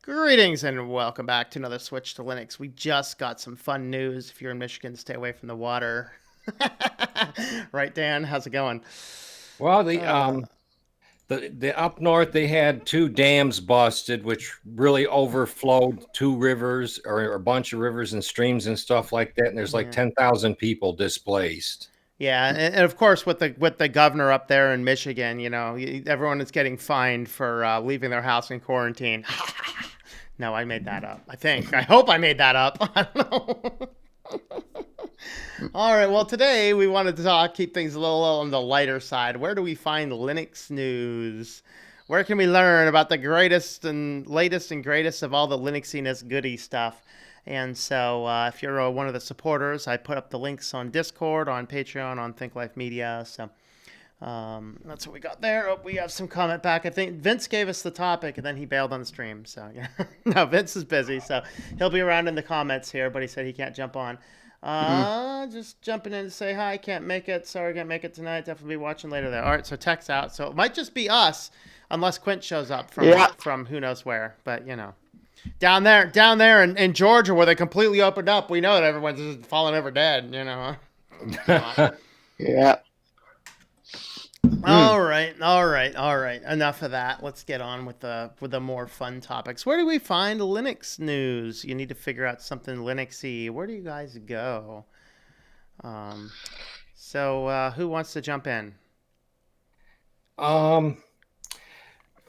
Greetings and welcome back to another Switch to Linux. We just got some fun news. If you're in Michigan, stay away from the water. Right, Dan? How's it going? Well, the up north they had two dams busted, which really overflowed two rivers or a bunch of rivers and streams and stuff like that. And there's like Yeah. 10,000 people displaced. Yeah, and of course with the governor up there in Michigan, everyone is getting fined for leaving their house in quarantine. No, I made that up. I think. I hope I made that up. I don't know. All right. Well, today we wanted to keep things a little on the lighter side. Where do we find Linux news? Where can we learn about the greatest and latest and greatest of all the Linuxiness goody stuff? And so, if you're one of the supporters, I put up the links on Discord, on Patreon, on Think Life Media. So that's what we got there. Oh, we have some comment back. I think Vince gave us the topic, and then he bailed on the stream. So yeah, no, Vince is busy, so he'll be around in the comments here. But he said he can't jump on. Just jumping in to say hi. Can't make it. Sorry, can't make it tonight. Definitely be watching later there. All right, so text out. So it might just be us, unless Quint shows up from who knows where. But down there in Georgia where they completely opened up, we know that everyone's just falling over dead. Yeah. All right. Enough of that. Let's get on with the more fun topics. Where do we find Linux news? You need to figure out something Linuxy. Where do you guys go? So who wants to jump in?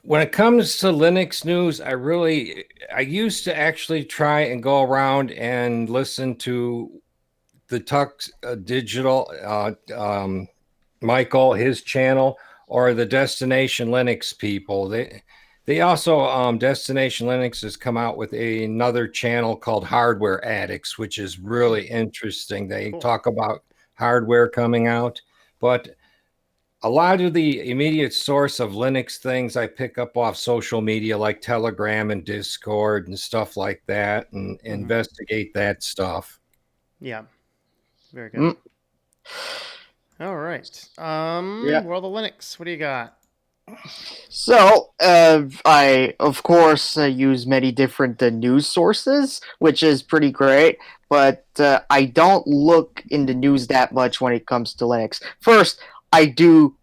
When it comes to Linux news, I used to actually try and go around and listen to the Tux Digital Michael, his channel, or the Destination Linux people. They also Destination Linux has come out with another channel called Hardware Addicts, which is really interesting. They talk about hardware coming out, but a lot of the immediate source of Linux things I pick up off social media like Telegram and Discord and stuff like that, and investigate that stuff. Yeah, very good. All right. World of Linux. What do you got? So, I, of course, use many different news sources, which is pretty great, but I don't look into news that much when it comes to Linux. First, I do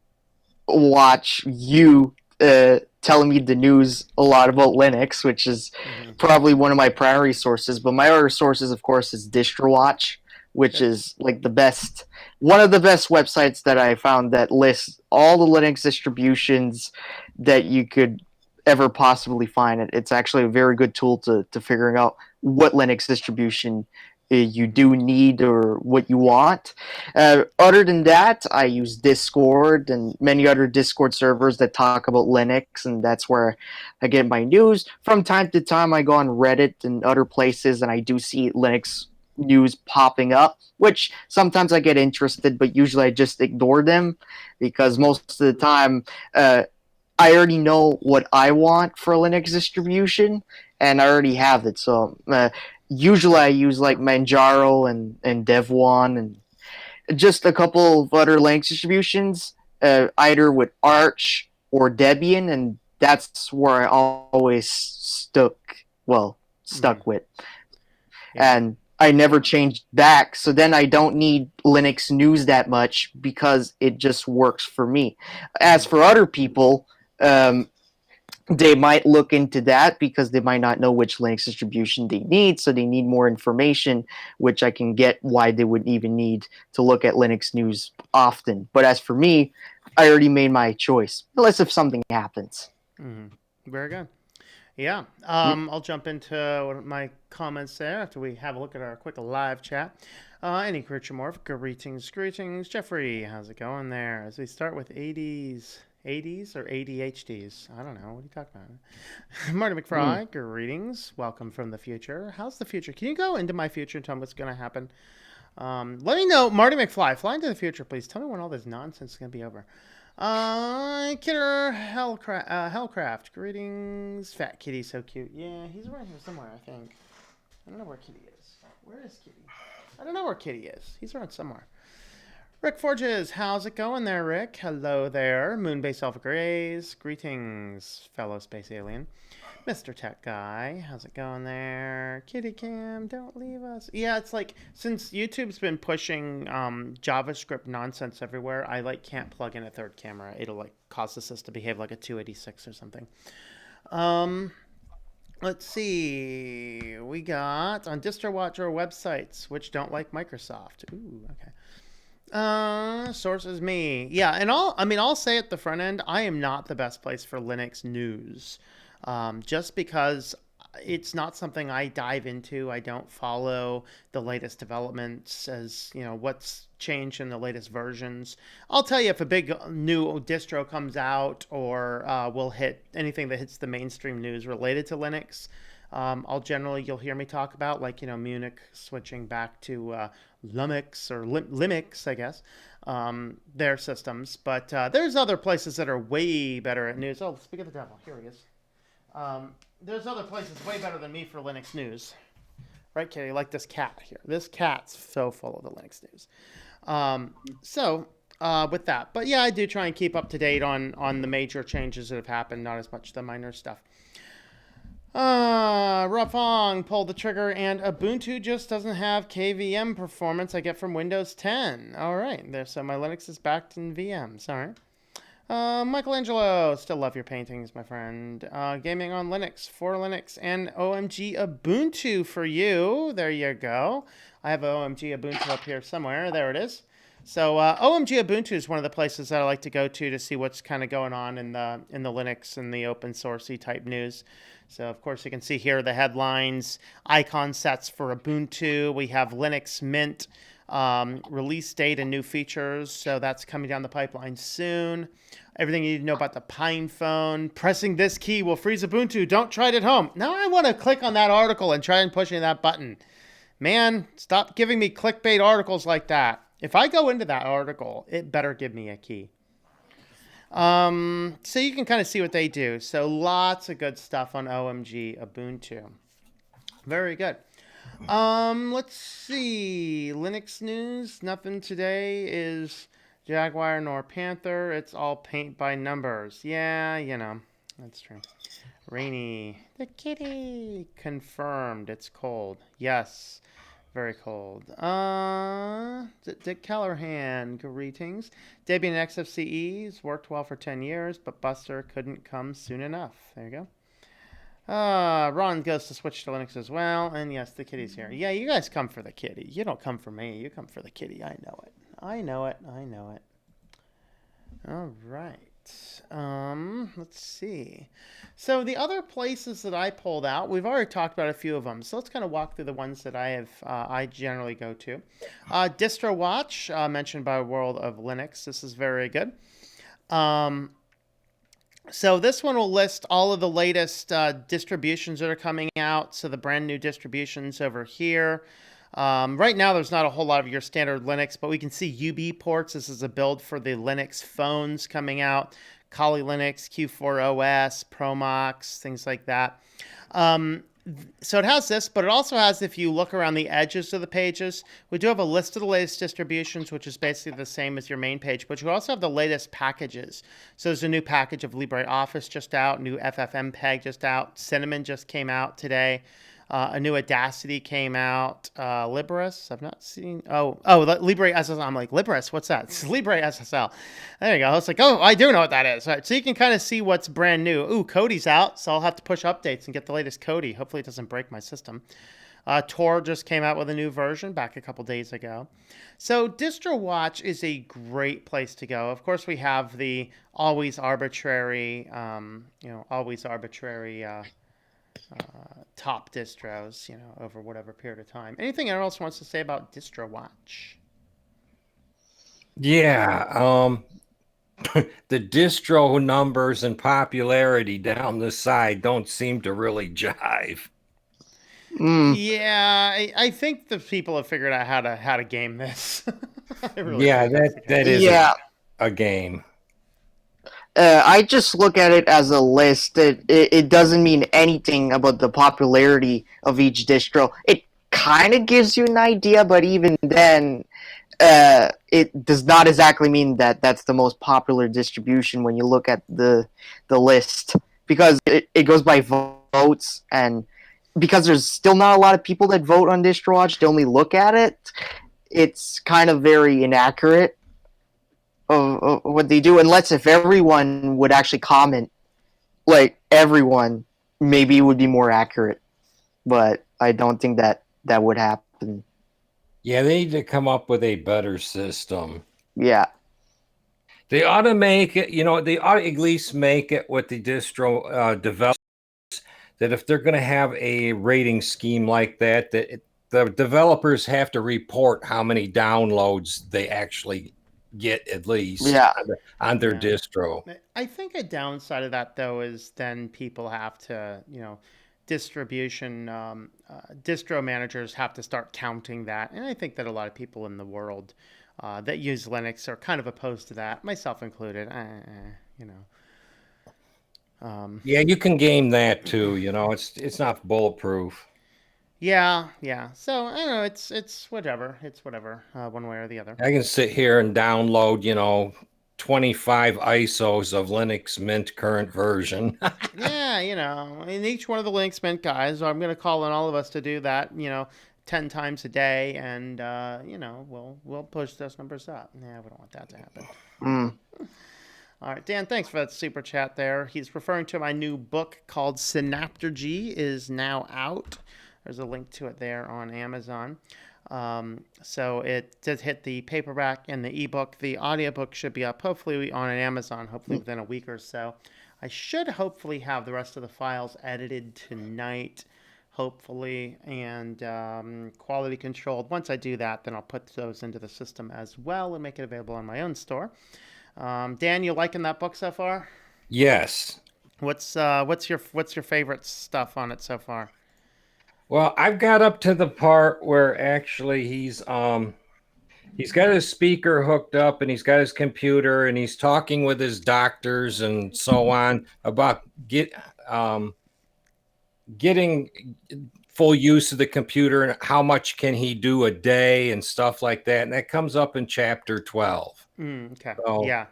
watch you telling me the news a lot about Linux, which is probably one of my primary sources, but my other sources, of course, is DistroWatch, which is like one of the best websites that I found that lists all the Linux distributions that you could ever possibly find. It's actually a very good tool to figuring out what Linux distribution you do need or what you want. Other than that, I use Discord and many other Discord servers that talk about Linux, and that's where I get my news. From time to time, I go on Reddit and other places, and I do see Linux news popping up, which sometimes I get interested, but usually I just ignore them because most of the time I already know what I want for a Linux distribution and I already have it. So usually I use like Manjaro and Devuan and just a couple of other Linux distributions, either with Arch or Debian, and that's where I always stuck with. Yeah. And I never changed back, so then I don't need Linux news that much because it just works for me. As for other people, they might look into that because they might not know which Linux distribution they need, so they need more information, which I can get why they would even need to look at Linux news often. But as for me, I already made my choice, unless if something happens. Very good. Yeah, I'll jump into my comments there after we have a look at our quick live chat. Any Creaturemorph, greetings. Jeffrey, how's it going there? As we start with 80s or ADHDs? I don't know. What are you talking about? Marty McFry, greetings. Welcome from the future. How's the future? Can you go into my future and tell me what's going to happen? Let me know. Marty McFly, fly into the future, please. Tell me when all this nonsense is going to be over. Kidder Hellcraft, greetings. Fat Kitty, so cute. Yeah, he's around here somewhere, I think. I don't know where Kitty is. Where is Kitty? I don't know where Kitty is. He's around somewhere. Rick Forges, how's it going there, Rick? Hello there. Moonbase Alpha Grays, greetings, fellow space alien. Mr. Tech Guy, how's it going there? Kitty Cam, don't leave us. Yeah, it's like, since YouTube's been pushing JavaScript nonsense everywhere, I can't plug in a third camera. It'll cause this to behave like a 286 or something. Let's see. We got on DistroWatch or websites which don't like Microsoft. Ooh, okay. Source is me. Yeah, and I'll say at the front end, I am not the best place for Linux news. Just because it's not something I dive into. I don't follow the latest developments as, what's changed in the latest versions. I'll tell you if a big new distro comes out or will hit anything that hits the mainstream news related to Linux. You'll hear me talk about Munich switching back to Lumix or Linux, I guess, their systems. But there's other places that are way better at news. Oh, speak of the devil, here he is. There's other places way better than me for Linux news. Right, Kitty? Like this cat here. This cat's so full of the Linux news. With that. But yeah, I do try and keep up to date on the major changes that have happened, not as much the minor stuff. Rafong pulled the trigger and Ubuntu just doesn't have KVM performance I get from Windows 10. All right, there. So my Linux is backed in VMs. All right. Michelangelo, still love your paintings, my friend. Gaming on Linux, for Linux, and OMG Ubuntu for you. There you go. I have OMG Ubuntu up here somewhere. There it is. So OMG Ubuntu is one of the places that I like to go to see what's kind of going on in the Linux and the open sourcey type news. So of course you can see here the headlines, icon sets for Ubuntu. We have Linux Mint release date and new features. So that's coming down the pipeline soon. Everything you need to know about the Pine phone. Pressing this key will freeze Ubuntu. Don't try it at home. Now I want to click on that article and try and pushing that button. Man, stop giving me clickbait articles like that. If I go into that article, it better give me a key. So you can kind of see what they do. So lots of good stuff on OMG Ubuntu. Very good. Let's see. Linux news. Nothing today is Jaguar nor Panther. It's all paint by numbers. Yeah, that's true. Rainy. The kitty. Confirmed. It's cold. Yes. Very cold. Dick Callahan, greetings. Debian XFCE's worked well for 10 years, but Buster couldn't come soon enough. There you go. Ron goes to switch to Linux as well. And yes, the kitty's here. Yeah, you guys come for the kitty. You don't come for me. You come for the kitty. I know it. I know it. All right. Let's see. So the other places that I pulled out, we've already talked about a few of them. So let's kind of walk through the ones that I generally go to. DistroWatch, mentioned by World of Linux. This is very good. So this one will list all of the latest distributions that are coming out. So the brand new distributions over here. Right now, there's not a whole lot of your standard Linux, but we can see UB ports. This is a build for the Linux phones coming out. Kali Linux, Q4 OS, Promox, things like that. So it has this, but it also has, if you look around the edges of the pages, we do have a list of the latest distributions, which is basically the same as your main page, but you also have the latest packages. So there's a new package of LibreOffice just out, new FFmpeg just out, Cinnamon just came out today. A new Audacity came out. Libris, I've not seen. Oh, LibreSSL. I'm like, Libris, what's that? It's LibreSSL. There you go. It's like, oh, I do know what that is. All right, so you can kind of see what's brand new. Ooh, Cody's out, so I'll have to push updates and get the latest Cody. Hopefully it doesn't break my system. Tor just came out with a new version back a couple days ago. So DistroWatch is a great place to go. Of course, we have the always arbitrary, top distros, over whatever period of time. Anything else wants to say about DistroWatch? Yeah, the distro numbers and popularity down the side don't seem to really jive. Yeah, I think the people have figured out how to game this. Really that is a game. I just look at it as a list. It doesn't mean anything about the popularity of each distro. It kind of gives you an idea, but even then, it does not exactly mean that that's the most popular distribution when you look at the list, because it goes by votes, and because there's still not a lot of people that vote on DistroWatch, they only look at it. It's kind of very inaccurate of what they do, unless if everyone would actually comment, like everyone, maybe it would be more accurate. But I don't think that would happen. Yeah, they need to come up with a better system. Yeah. They ought to make it, they ought to at least make it with the distro developers, that if they're going to have a rating scheme like that, the developers have to report how many downloads they actually get, at least on their distro. I think a downside of that, though, is then people have to, distribution distro managers have to start counting that, and I think that a lot of people in the world that use Linux are kind of opposed to that, myself included. Yeah, you can game that too. It's not bulletproof. Yeah. So I don't know. It's whatever. It's whatever. One way or the other. I can sit here and download, 25 ISOs of Linux Mint current version. Yeah, in each one of the Linux Mint guys, I'm going to call on all of us to do that, 10 times a day, and we'll push those numbers up. Yeah, we don't want that to happen. All right, Dan, thanks for that super chat there. He's referring to my new book called Synaptergy is now out. There's a link to it there on Amazon. So it does hit the paperback and the ebook. The audiobook should be up hopefully on Amazon, hopefully within a week or so. I should hopefully have the rest of the files edited tonight, hopefully, and quality controlled. Once I do that, then I'll put those into the system as well and make it available on my own store. Dan, you liking that book so far? Yes. What's your favorite stuff on it so far? Well, I've got up to the part where actually he's got his speaker hooked up and he's got his computer and he's talking with his doctors and so on about getting full use of the computer and how much can he do a day and stuff like that. And that comes up in chapter 12. Okay. So yeah.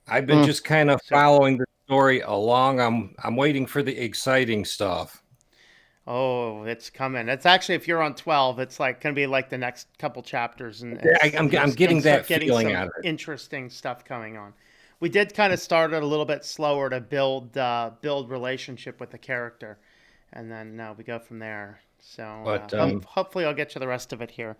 I've been just kind of following the story along. I'm waiting for the exciting stuff. Oh, it's coming. It's actually, if you're on 12, it's like going to be like the next couple chapters, and I'm getting that feeling out of it. Interesting stuff coming on. We did kind of start it a little bit slower to build relationship with the character, and then we go from there. So, but hopefully, I'll get you the rest of it here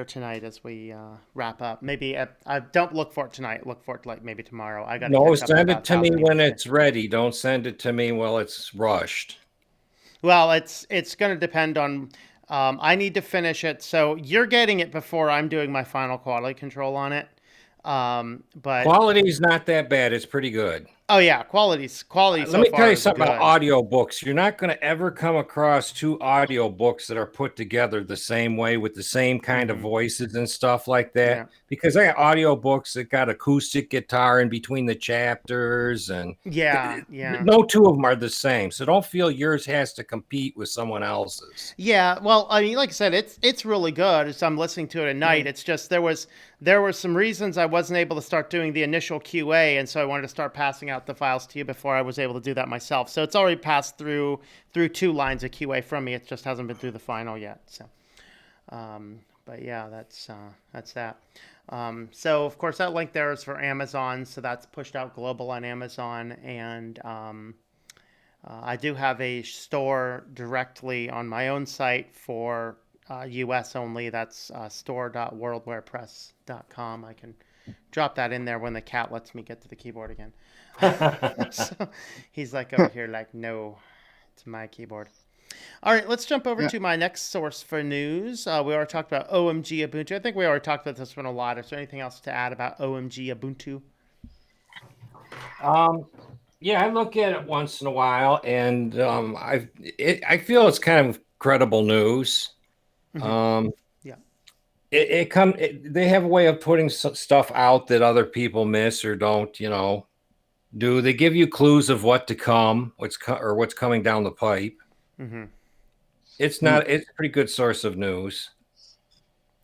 tonight as we wrap up. Maybe I don't look for it tonight. Look for it like maybe tomorrow. I got send it to me when it's ready. Don't send it to me while it's rushed. Well, it's going to depend on. I need to finish it, so you're getting it before I'm doing my final quality control on it. But quality's not that bad. It's pretty good. Oh yeah, quality. Let me tell you something about audiobooks. You're not going to ever come across two audiobooks that are put together the same way with the same kind of voices and stuff like that. Yeah. Because I got audiobooks that got acoustic guitar in between the chapters, and no two of them are the same. So don't feel yours has to compete with someone else's. Yeah, well, I mean, like I said, it's really good. As I'm listening to it at night, it's just there were some reasons I wasn't able to start doing the initial QA, and so I wanted to start passing out the files to you before I was able to do that myself. So it's already passed through 2 lines of QA from me. It just hasn't been through the final yet. So, but yeah, that's that. So of course that link there is for Amazon. So that's pushed out global on Amazon, and I do have a store directly on my own site for US only. That's store.worldwarepress.com. I can drop that in there when the cat lets me get to the keyboard again. So he's like over here like, no, it's my keyboard. All right, let's jump over to my next source for news. We already talked about OMG Ubuntu. I think we already talked about this one a lot. Is there anything else to add about OMG Ubuntu? Yeah, I look at it once in a while, and I feel it's kind of credible news. They have a way of putting stuff out that other people miss or don't, do. They give you clues of what to come, what's coming down the pipe. It's a pretty good source of news.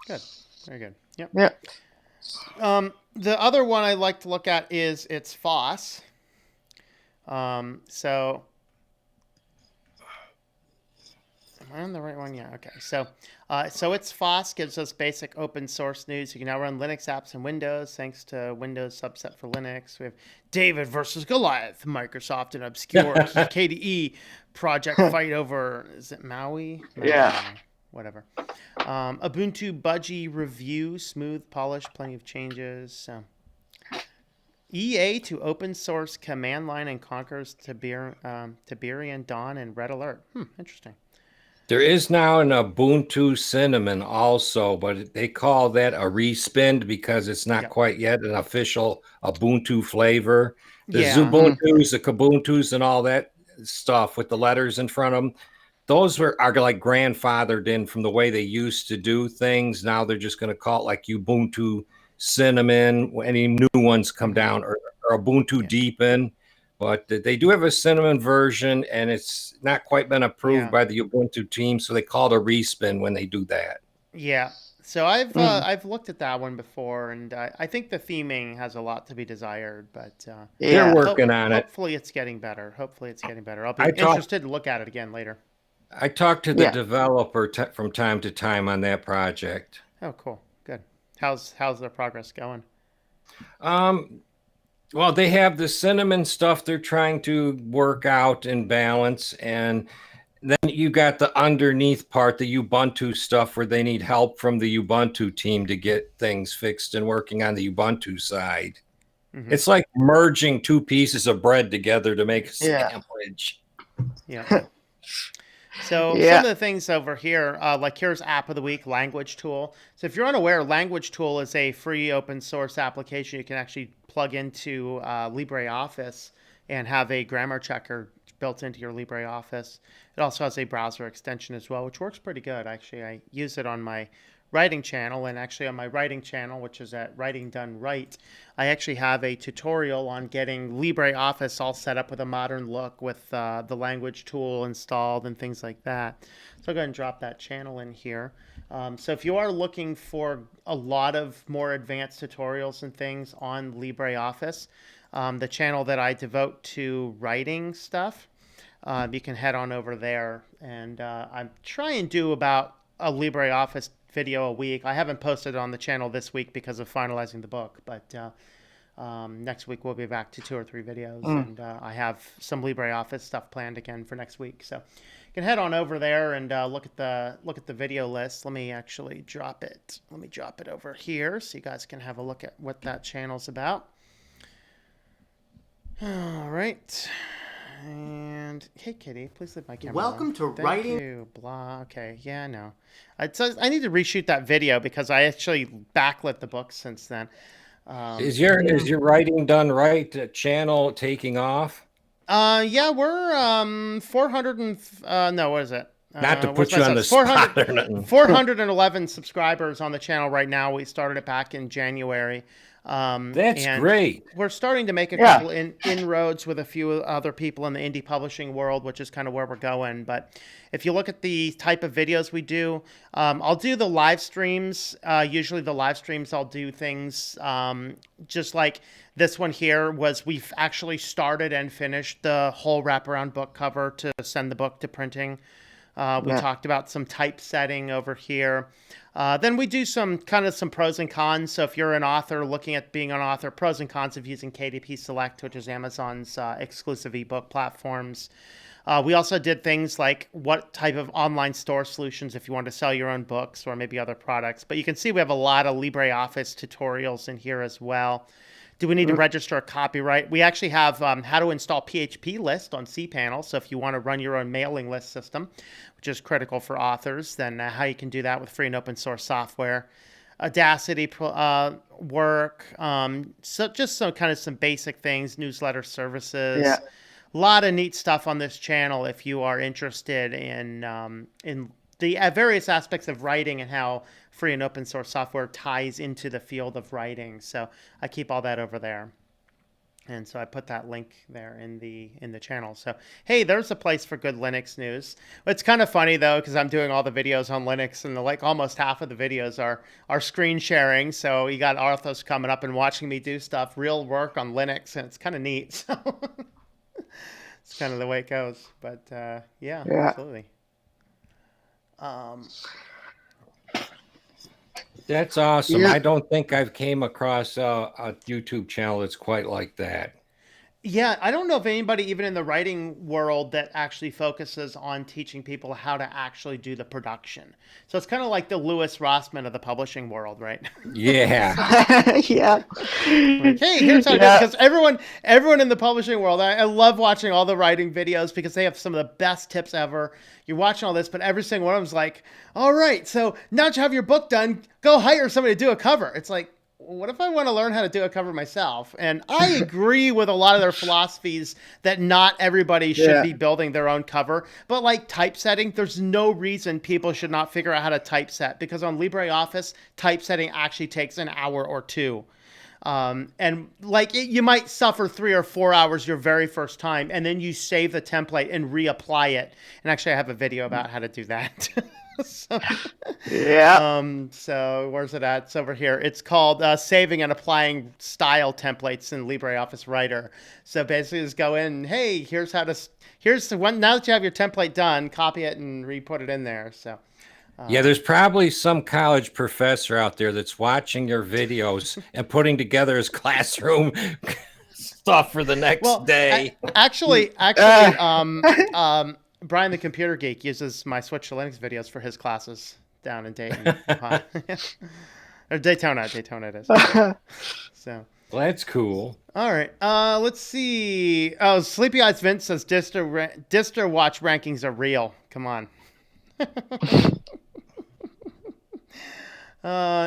Good. Very good. Yep. Yeah. The other one I like to look at is its FOSS. So am I on the right one? Yeah. Okay. So its FOSS gives us basic open source news. You can now run Linux apps in Windows thanks to Windows subset for Linux. We have David versus Goliath, Microsoft, and obscure KDE project fight over, is it Maui? Yeah. Whatever. Ubuntu Budgie review, smooth, polished, plenty of changes. So. EA to open source command line and conquers Tiberian Dawn and Red Alert. Interesting. There is now an Ubuntu Cinnamon also, but they call that a respin because it's not Yep. quite yet an official Ubuntu flavor. The Yeah. Ubuntus, the Kubuntus, and all that stuff with the letters in front of them, those are like grandfathered in from the way they used to do things. Now they're just going to call it like Ubuntu Cinnamon. Any new ones come down, or Ubuntu Deepin. But they do have a Cinnamon version, and it's not quite been approved by the Ubuntu team, so they call it a respin when they do that. Yeah. So I've looked at that one before, and I think the theming has a lot to be desired, but they're working on it. Hopefully it's getting better. I'll be interested to look at it again later. I talked to the developer from time to time on that project. Oh, cool. Good. How's their progress going? Well, they have the Cinnamon stuff they're trying to work out and balance. And then you got the underneath part, the Ubuntu stuff, where they need help from the Ubuntu team to get things fixed and working on the Ubuntu side. It's like merging two pieces of bread together to make a sandwich. Yeah. So some of the things over here, like here's App of the Week, Language Tool. So if you're unaware, Language Tool is a free open source application you can actually plug into LibreOffice and have a grammar checker built into your LibreOffice. It also has a browser extension as well, which works pretty good. Actually, I use it on my writing channel, and actually on my writing channel, which is at Writing Done Right, I actually have a tutorial on getting LibreOffice all set up with a modern look with the language tool installed and things like that. So I'll go ahead and drop that channel in here. So if you are looking for a lot of more advanced tutorials and things on LibreOffice, the channel that I devote to writing stuff, you can head on over there. And I'm trying to do about a LibreOffice video a week. I haven't posted it on the channel this week because of finalizing the book, but next week we'll be back to 2 or 3 videos, and I have some LibreOffice stuff planned again for next week. So you can head on over there and look at the video list. Let me actually drop it. Let me drop it over here so you guys can have a look at what that channel's about. All right. And hey, Kitty, please leave my camera. Welcome to writing. Thank you. Blah. Okay. Yeah, I know. I need to reshoot that video because I actually backlit the book since then. Is your Writing Done Right channel taking off? Yeah, we're 400 and no, what is it? Not to put you on the spot or nothing. 411 subscribers on the channel right now. We started it back in January. That's great. We're starting to make a couple inroads with a few other people in the indie publishing world, which is kind of where we're going. But if you look at the type of videos we do, I'll do the live streams. Usually the live streams, I'll do things just like this one here was we've actually started and finished the whole wraparound book cover to send the book to printing. We talked about some typesetting over here. Then we do some pros and cons. So if you're an author looking at being an author, pros and cons of using KDP Select, which is Amazon's exclusive ebook platforms. We also did things like what type of online store solutions if you want to sell your own books or maybe other products. But you can see we have a lot of LibreOffice tutorials in here as well. Do we need to register a copyright? We actually have how to install PHP list on cPanel. So if you want to run your own mailing list system, which is critical for authors, then how you can do that with free and open source software. Audacity work. So just some basic things, newsletter services. Yeah. A lot of neat stuff on this channel if you are interested in the various aspects of writing and how free and open source software ties into the field of writing. So I keep all that over there. And so I put that link there in the channel. So hey, there's a place for good Linux news. It's kind of funny though, because I'm doing all the videos on Linux, and like almost half of the videos are screen sharing. So you got Arthos coming up and watching me do stuff, real work on Linux, and it's kind of neat. So it's kind of the way it goes. But yeah, absolutely. That's awesome. Yeah. I don't think I've came across a YouTube channel that's quite like that. Yeah, I don't know if anybody even in the writing world that actually focuses on teaching people how to actually do the production. So it's kind of like the Lewis Rossman of the publishing world, right? Yeah. Yeah. Like, hey, here's how to do it. Yeah. Because everyone in the publishing world, I love watching all the writing videos because they have some of the best tips ever. You're watching all this, but every single one of them's like, all right, so now that you have your book done, go hire somebody to do a cover. It's like, what if I want to learn how to do a cover myself? And I agree with a lot of their philosophies that not everybody should be building their own cover. But like typesetting, there's no reason people should not figure out how to typeset, because on LibreOffice, typesetting actually takes an hour or two. And like you might suffer 3 or 4 hours your very first time, and then you save the template and reapply it. And actually, I have a video about how to do that. So, Yeah. so where's it at? It's over here. It's called Saving and Applying Style Templates in LibreOffice Writer. So basically just go in, hey, here's the one. Now that you have your template done, copy it and re-put it in there. So Yeah, there's probably some college professor out there that's watching your videos and putting together his classroom stuff for the next day. Actually, Brian the Computer Geek uses my Switch to Linux videos for his classes down in Dayton. Or Daytona it is. So Well, that's cool. all right. Let's see. Oh, Sleepy Eyes Vince says DistroWatch rankings are real. Come on.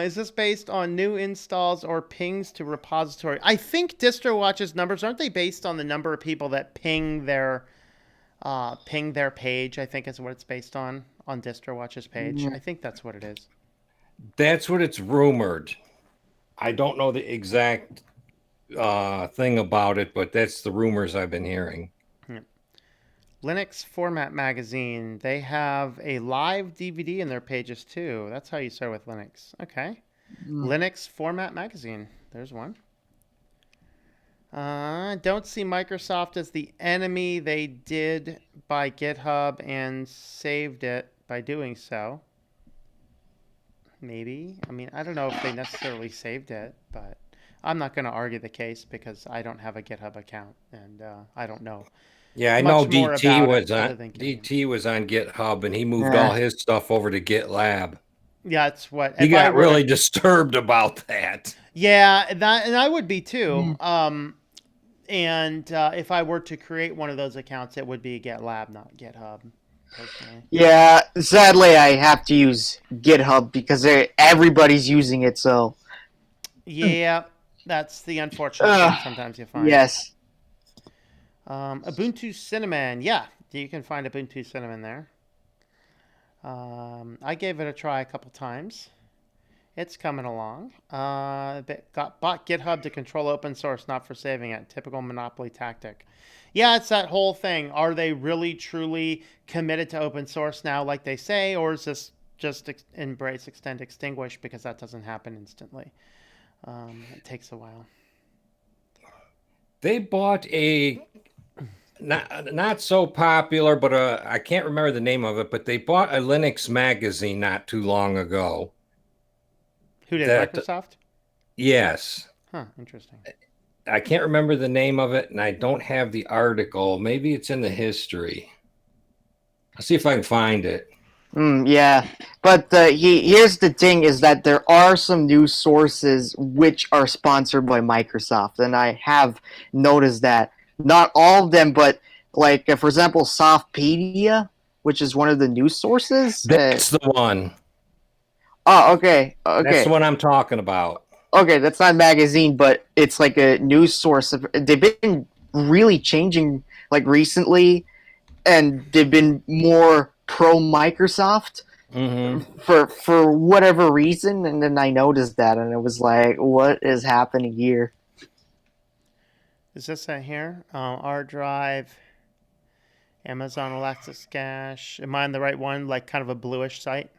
Is this based on new installs or pings to repository? I think DistroWatch's numbers, aren't they based on the number of people that ping their page? I think is what it's based on DistroWatch's page. I think that's what it is. That's what it's rumored. I don't know the exact thing about it, but that's the rumors I've been hearing. Linux Format Magazine. They have a live DVD in their pages too. That's how you start with Linux. Okay. Linux Format Magazine. There's one. Don't see Microsoft as the enemy. They did buy GitHub and saved it by doing so. Maybe. I mean, I don't know if they necessarily saved it, but I'm not going to argue the case because I don't have a GitHub account and I don't know. Yeah, I know DT was on GitHub and he moved all his stuff over to GitLab. Yeah, it's what he got really disturbed about that. Yeah, and I would be too. And if I were to create one of those accounts, it would be GitLab, not GitHub. Personally. Yeah, sadly, I have to use GitHub because everybody's using it. So yeah, that's the unfortunate thing sometimes you find. Yes. Ubuntu Cinnamon. Yeah, you can find Ubuntu Cinnamon there. I gave it a try a couple times. It's coming along. Bought GitHub to control open source, not for saving it. Typical monopoly tactic. Yeah, it's that whole thing. Are they really, truly committed to open source now, like they say, or is this just embrace, extend, extinguish? Because that doesn't happen instantly. It takes a while. They bought a not so popular, but I can't remember the name of it, but they bought a Linux magazine not too long ago. Who did, Microsoft? Yes. Huh, interesting. I can't remember the name of it, and I don't have the article. Maybe it's in the history. I'll see if I can find it. Yeah, but here's the thing is that there are some news sources which are sponsored by Microsoft, and I have noticed that. Not all of them, but like, for example, Softpedia, which is one of the news sources. That's the one. Oh, okay. That's the one I'm talking about. Okay, that's not a magazine, but it's like a news source. They've been really changing like recently, and they've been more pro Microsoft for whatever reason. And then I noticed that, and it was like, what is happening here? Is this it here? R drive, Amazon Alexa Cache. Am I on the right one? Like kind of a bluish site.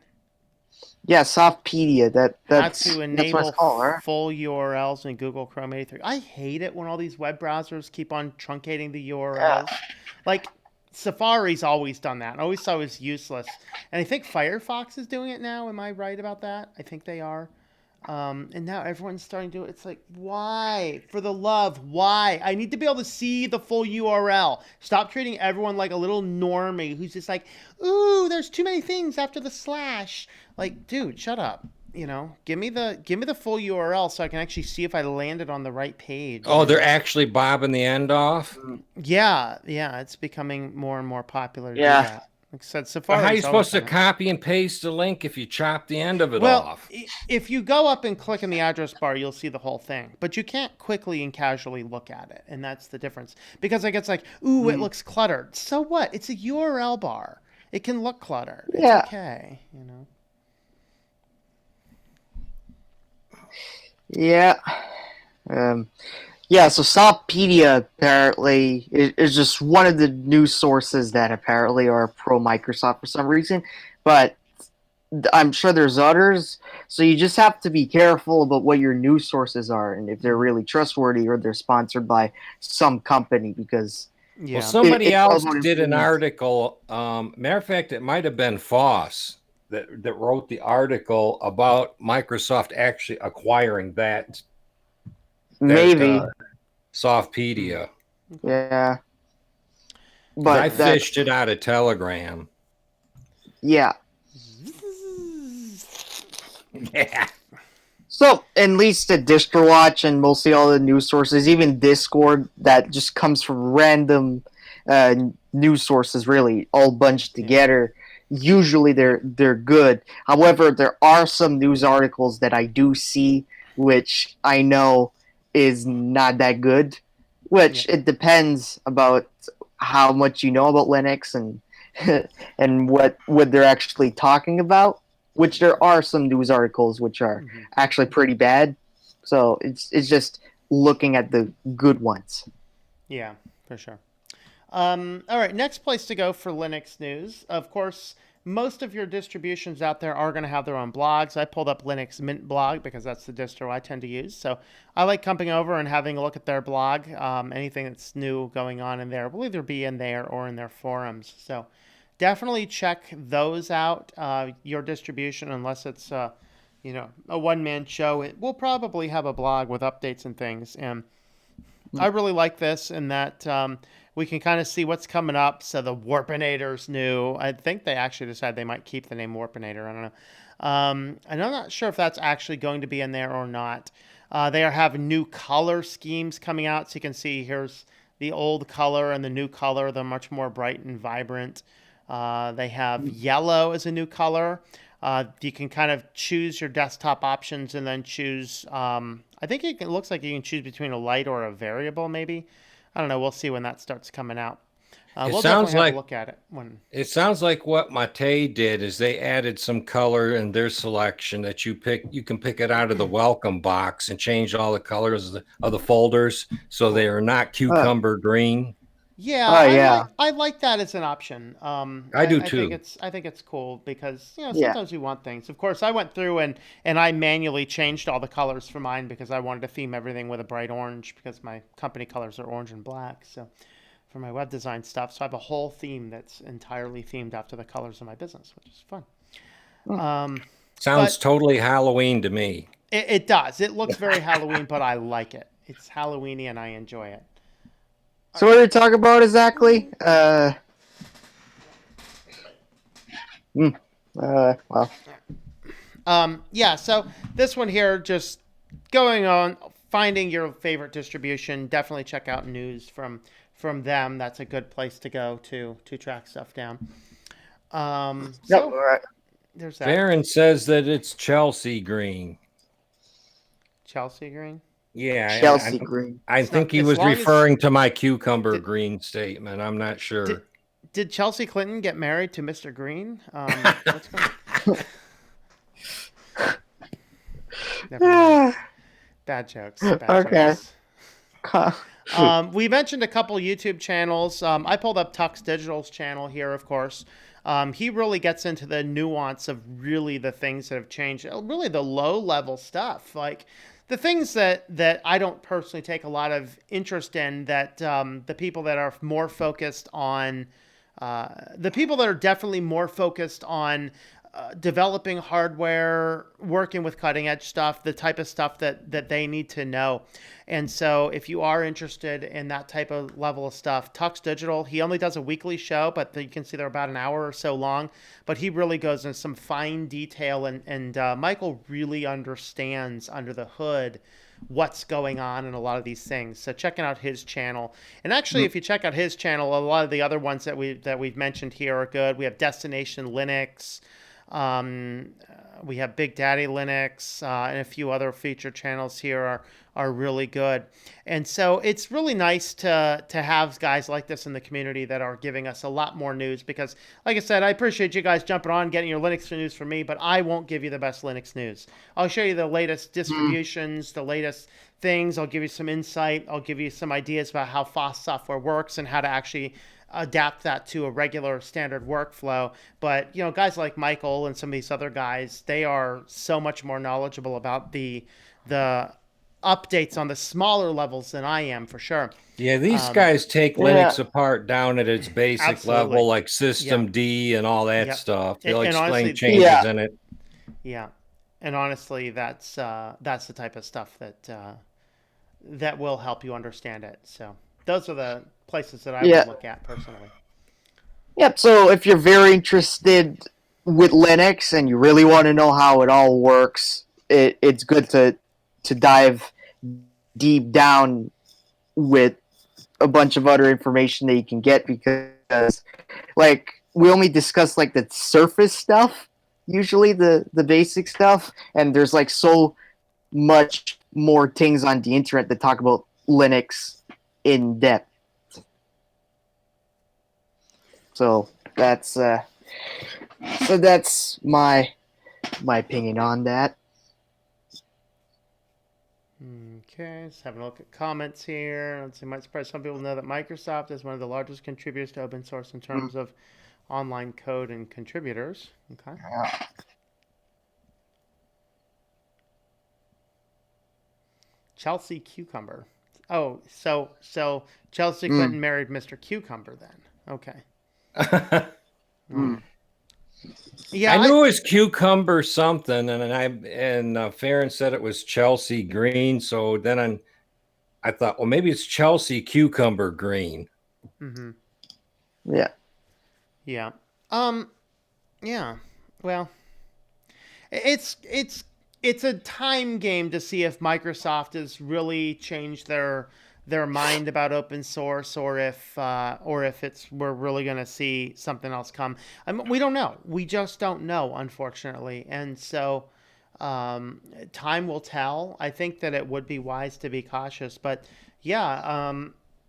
Yeah, Softpedia. How That's to what it's enable called, right? full URLs in Google Chrome 83. I hate it when all these web browsers keep on truncating the Yeah. URLs. Like Safari's always done that. I always thought it was useless. And I think Firefox is doing it now. Am I right about that? I think they are. And now everyone's starting to do it. It's like, why? For the love, why? I need to be able to see the full URL. Stop treating everyone like a little normie who's just like, ooh, there's too many things after the slash. Like, dude, shut up. You know, give me the full URL so I can actually see if I landed on the right page. Oh, they're actually bobbing the end off. Yeah, it's becoming more and more popular to do Yeah. that. Like I said, But how are you Safari's always supposed to done it. copy and paste the link if you chop the end of it Well, off? if you go up and click in the address bar, you'll see the whole thing. But you can't quickly and casually look at it, and that's the difference. Because it gets like, ooh, it looks cluttered. So what? It's a URL bar. It can look cluttered. It's Yeah. okay, you know. Yeah. Yeah, so Softpedia apparently is just one of the news sources that apparently are pro Microsoft for some reason, but I'm sure there's others. So you just have to be careful about what your news sources are and if they're really trustworthy or they're sponsored by some company because Yeah. Well, somebody it's all else about did an influence. article. Matter of fact, it might have been Foss that wrote the article about Microsoft actually acquiring that Maybe, Softpedia. yeah. 'Cause But I that, fished it out of Telegram. yeah. Yeah. So at least at DistroWatch and mostly all the news sources, even Discord, that just comes from random news sources, really all bunched together. Usually they're good. However, there are some news articles that I do see which I know is not that good. Which it depends about how much you know about Linux and and what they're actually talking about. Which there are some news articles which are actually pretty bad. So it's just looking at the good ones. Yeah, for sure. All right, next place to go for Linux news. Of course, most of your distributions out there are going to have their own blogs. I pulled up Linux Mint blog because that's the distro I tend to use. So I like coming over and having a look at their blog. Anything that's new going on in there will either be in there or in their forums. So definitely check those out. Your distribution, unless it's a one-man show, it will probably have a blog with updates and things. And I really like this in that we can kind of see what's coming up. So the Warpinator's new. I think they actually decided they might keep the name Warpinator. I don't know. And I'm not sure if that's actually going to be in there or not. They are having new color schemes coming out. So you can see here's the old color and the new color. They're much more bright and vibrant. They have yellow as a new color. You can kind of choose your desktop options and then choose. I think it looks like you can choose between a light or a variable, maybe. I don't know. We'll see when that starts coming out. We'll sounds definitely have like- a look at it when. It sounds like what Mate did is they added some color in their selection that you can pick it out of the welcome box and change all the colors of the folders so they are not cucumber green. Yeah, Oh, yeah. I like that as an option. I do I too. think it's cool because Yeah. sometimes we want things. Of course, I went through and I manually changed all the colors for mine because I wanted to theme everything with a bright orange because my company colors are orange and black. So for my web design stuff, so I have a whole theme that's entirely themed after the colors of my business, which is fun. Sounds but- totally Halloween to me. It does. It looks very Halloween, but I like it. It's Halloweeny and I enjoy it. So what are they talking about exactly? Well, Yeah, so this one here, just going on, finding your favorite distribution. Definitely check out news from them. That's a good place to go to track stuff down. yep, So all right. there's that. Baron says that it's Chelsea green. Chelsea green. Yeah, Chelsea green. I think he as was long as- referring to my cucumber green statement. I'm not sure. Did Chelsea Clinton get married to Mr. Green? What's going on? Never mind. Bad jokes. Bad Okay. jokes. We mentioned a couple YouTube channels. I pulled up Tux Digital's channel here, of course. He really gets into the nuance of really the things that have changed, really the low level stuff, like the things that I don't personally take a lot of interest in. That the people that are more focused on, the people that are definitely more focused on developing hardware, working with cutting edge stuff, the type of stuff that they need to know. And so if you are interested in that type of level of stuff, Tux Digital, he only does a weekly show, but you can see they're about an hour or so long, but he really goes into some fine detail, and Michael really understands under the hood what's going on in a lot of these things. So checking out his channel. And actually, if you check out his channel, a lot of the other ones that we've mentioned here are good. We have Destination Linux. We have Big Daddy Linux, and a few other featured channels here are really good. And so it's really nice to have guys like this in the community that are giving us a lot more news, because like I said, I appreciate you guys jumping on, getting your Linux news from me, but I won't give you the best Linux news. I'll show you the latest distributions, the latest things. I'll give you some insight. I'll give you some ideas about how FOSS software works and how to actually adapt that to a regular standard workflow. But guys like Michael and some of these other guys, they are so much more knowledgeable about the updates on the smaller levels than I am, for sure. Yeah, these guys take Linux apart down at its basic Absolutely. level, like System D and all that stuff. They'll And explain honestly, changes in it. Yeah, and honestly, that's the type of stuff that will help you understand it. So those are the places that I would look at personally. Yep. So if you're very interested with Linux and you really want to know how it all works, it's good to dive deep down with a bunch of other information that you can get, because like we only discuss like the surface stuff, usually the basic stuff, and there's like so much more things on the internet that talk about Linux in depth. So that's my opinion on that. Okay, just having a look at comments here. Let's see, might surprise some people to know that Microsoft is one of the largest contributors to open source in terms of online code and contributors. Okay. Yeah. Chelsea Cucumber. Oh, so Chelsea Clinton married Mr. Cucumber then. Okay. Yeah, I knew it was cucumber something, and Farron said it was Chelsea green. So then I thought, well, maybe it's Chelsea cucumber green. Yeah. Yeah. Yeah. Well, it's a time game to see if Microsoft has really changed their mind about open source, or if we're really going to see something else come. We don't know. We just don't know, unfortunately. And so time will tell. I think that it would be wise to be cautious. But yeah,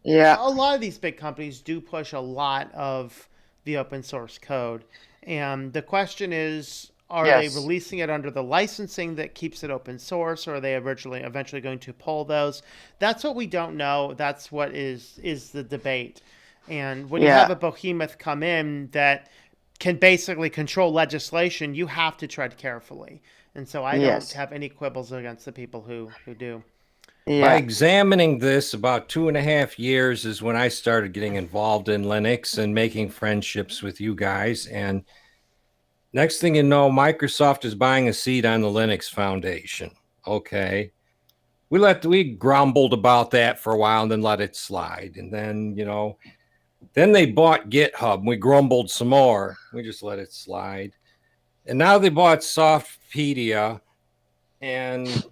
a lot of these big companies do push a lot of the open source code. And the question is, are they releasing it under the licensing that keeps it open source, or are they eventually going to pull those? That's what we don't know. That's what is the debate. And when you have a behemoth come in that can basically control legislation, you have to tread carefully. And so I don't have any quibbles against the people who do. Yeah. By examining this, about 2.5 years is when I started getting involved in Linux and making friendships with you guys. And next thing you know, Microsoft is buying a seat on the Linux Foundation. Okay. We grumbled about that for a while and then let it slide. And then, then they bought GitHub and we grumbled some more. We just let it slide. And now they bought Softpedia, and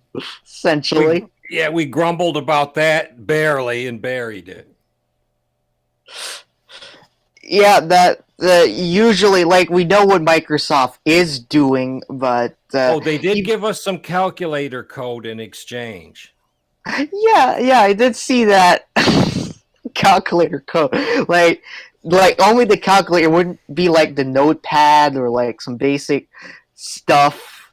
essentially. We grumbled about that barely and buried it. Yeah, that usually, like, we know what Microsoft is doing, but they did give us some calculator code in exchange. Yeah, I did see that calculator code. Like only the calculator, wouldn't be like the notepad or like some basic stuff.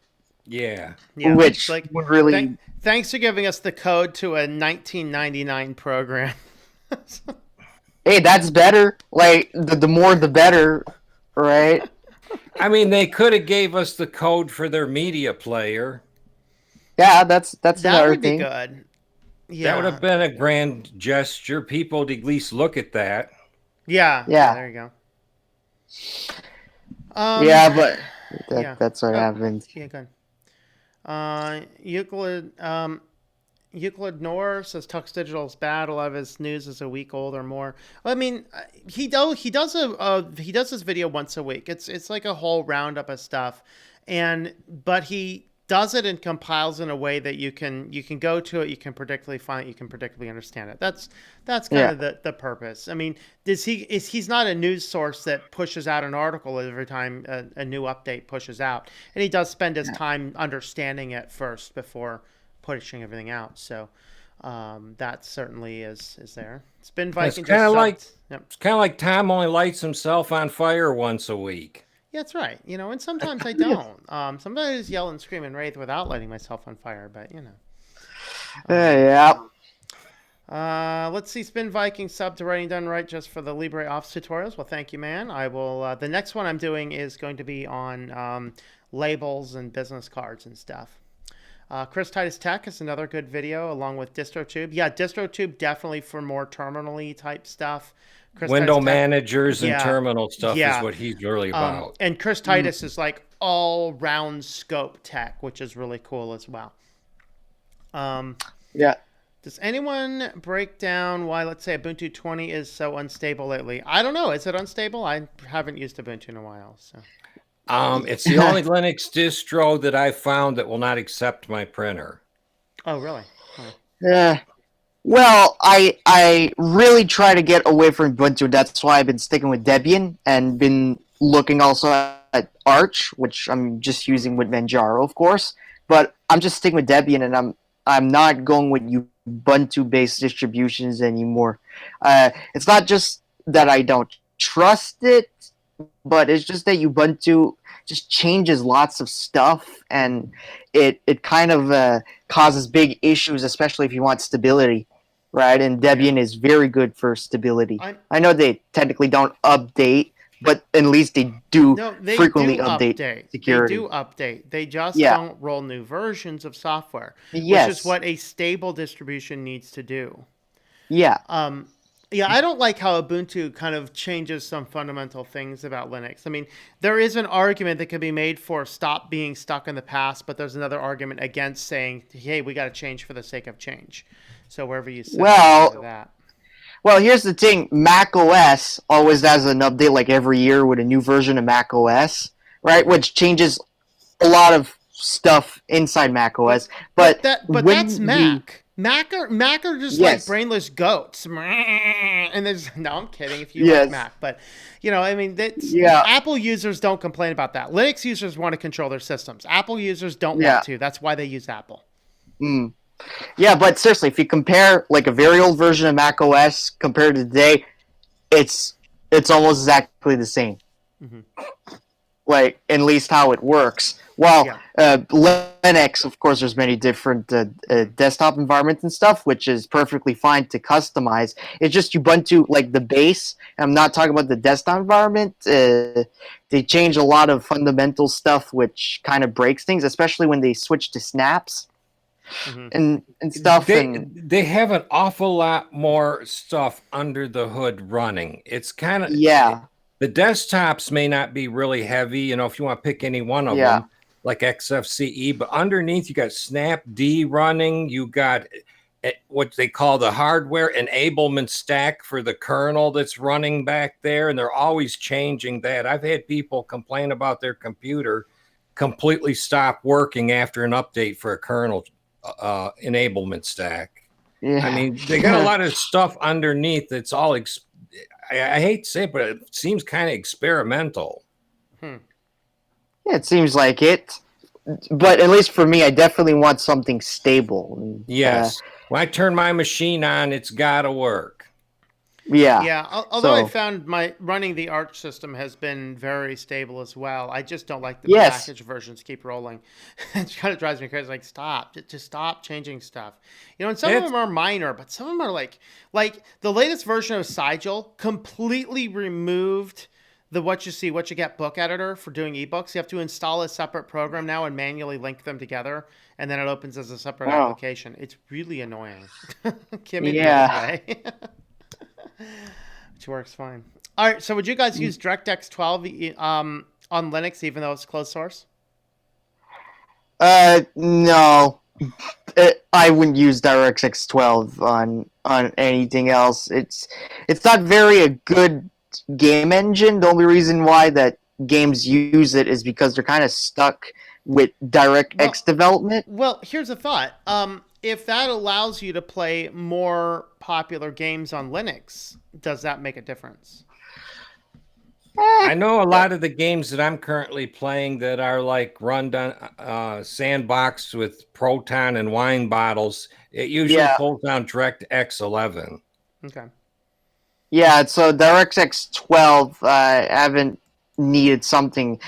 Yeah. Yeah, which it's like would really. thanks for giving us the code to a 1999 program. Hey, that's better. Like the more the better, right? I mean, they could have gave us the code for their media player. Yeah, that's That another would be thing. good. That would Yeah. have been a grand gesture. People would at least look at that. Yeah. Yeah. There you go. Yeah, but Yeah. that's what Oh, happens. yeah, good. Euclid Nor says Tux Digital is bad. A lot of his news is a week old or more. Well, I mean, he does this video once a week. It's like a whole roundup of stuff, but he does it and compiles in a way that you can go to it, you can predictably find it, you can predictably understand it. That's kind of the purpose. I mean, he's not a news source that pushes out an article every time a new update pushes out, and he does spend his time understanding it first before pushing everything out. So that certainly is there. Spin Viking. It's kind of like Yep. it's kind of like Tom only lights himself on fire once a week. Yeah, that's right. And sometimes I don't. Sometimes I just yell and scream and wraith without lighting myself on fire, but Yeah. Let's see. Spin Viking sub to Writing Done Right just for the LibreOffice tutorials. Well, thank you, man. I will. The next one I'm doing is going to be on labels and business cards and stuff. Chris Titus Tech is another good video along with DistroTube. Yeah, DistroTube definitely for more terminal-y type stuff. Window managers and terminal stuff is what he's really about. And Chris Titus is like all-round scope tech, which is really cool as well. Yeah. Does anyone break down why, let's say, Ubuntu 20 is so unstable lately? I don't know. Is it unstable? I haven't used Ubuntu in a while. So. It's the only Linux distro that I found that will not accept my printer. Oh, really? Yeah. Well, I really try to get away from Ubuntu. That's why I've been sticking with Debian and been looking also at Arch, which I'm just using with Manjaro, of course. But I'm just sticking with Debian, and I'm not going with Ubuntu-based distributions anymore. It's not just that I don't trust it, but it's just that Ubuntu just changes lots of stuff, and it kind of causes big issues, especially if you want stability, right? And Debian is very good for stability. I know they technically don't update, but at least they do frequently update security. They do update. They just don't roll new versions of software, which is what a stable distribution needs to do. Yeah. Yeah, I don't like how Ubuntu kind of changes some fundamental things about Linux. I mean, there is an argument that can be made for stop being stuck in the past, but there's another argument against saying, hey, we got to change for the sake of change. So wherever you sit that. Well, here's the thing. Mac OS always has an update like every year with a new version of Mac OS, right? Which changes a lot of stuff inside Mac OS. But that's Mac. Mac are just like brainless goats. And there's no, I'm kidding if you like Mac, but I mean, Apple users don't complain about that. Linux users want to control their systems. Apple users don't want to. That's why they use Apple. Yeah, but seriously, if you compare like a very old version of Mac OS compared to today, it's almost exactly the same. Like, at least how it works. Well, Linux, of course, there's many different desktop environments and stuff, which is perfectly fine to customize. It's just Ubuntu, like the base. I'm not talking about the desktop environment. They change a lot of fundamental stuff, which kind of breaks things, especially when they switch to snaps and stuff. They have an awful lot more stuff under the hood running. It's kind of the desktops may not be really heavy, if you want to pick any one of them, like XFCE, but underneath you got Snapd running, you got what they call the hardware enablement stack for the kernel that's running back there, and they're always changing that. I've had people complain about their computer completely stop working after an update for a kernel enablement stack. I mean, they got a lot of stuff underneath that's all I hate to say it, but it seems kind of experimental. Yeah, it seems like it. But at least for me, I definitely want something stable. Yes. When I turn my machine on, it's got to work. Yeah. Yeah, although I So found my running the Arch system has been very stable as well. I just don't like the yes. package versions keep rolling. It kind of drives me crazy. Like, stop, just stop changing stuff. You know, and some of It's them are minor, but some of them are like the latest version of Sigil completely removed the what you see, what you get book editor for doing ebooks. You have to install a separate program now and manually link them together, and then it opens as a separate Oh. application. It's really annoying. Kimmy the old Yeah. way. Which works fine. All right. So would you guys use DirectX 12 on Linux, even though it's closed source? No. I wouldn't use DirectX 12 on anything else. It's not very a good game engine. The only reason why that games use it is because they're kind of stuck with DirectX Well, development. well, here's a thought. If that allows you to play more popular games on Linux, does that make a difference? Eh, I know a lot of the games that I'm currently playing that are like run down sandbox with Proton and wine bottles. It usually yeah, pulls down DirectX 11. Okay. yeah. So DirectX 12, I haven't needed something.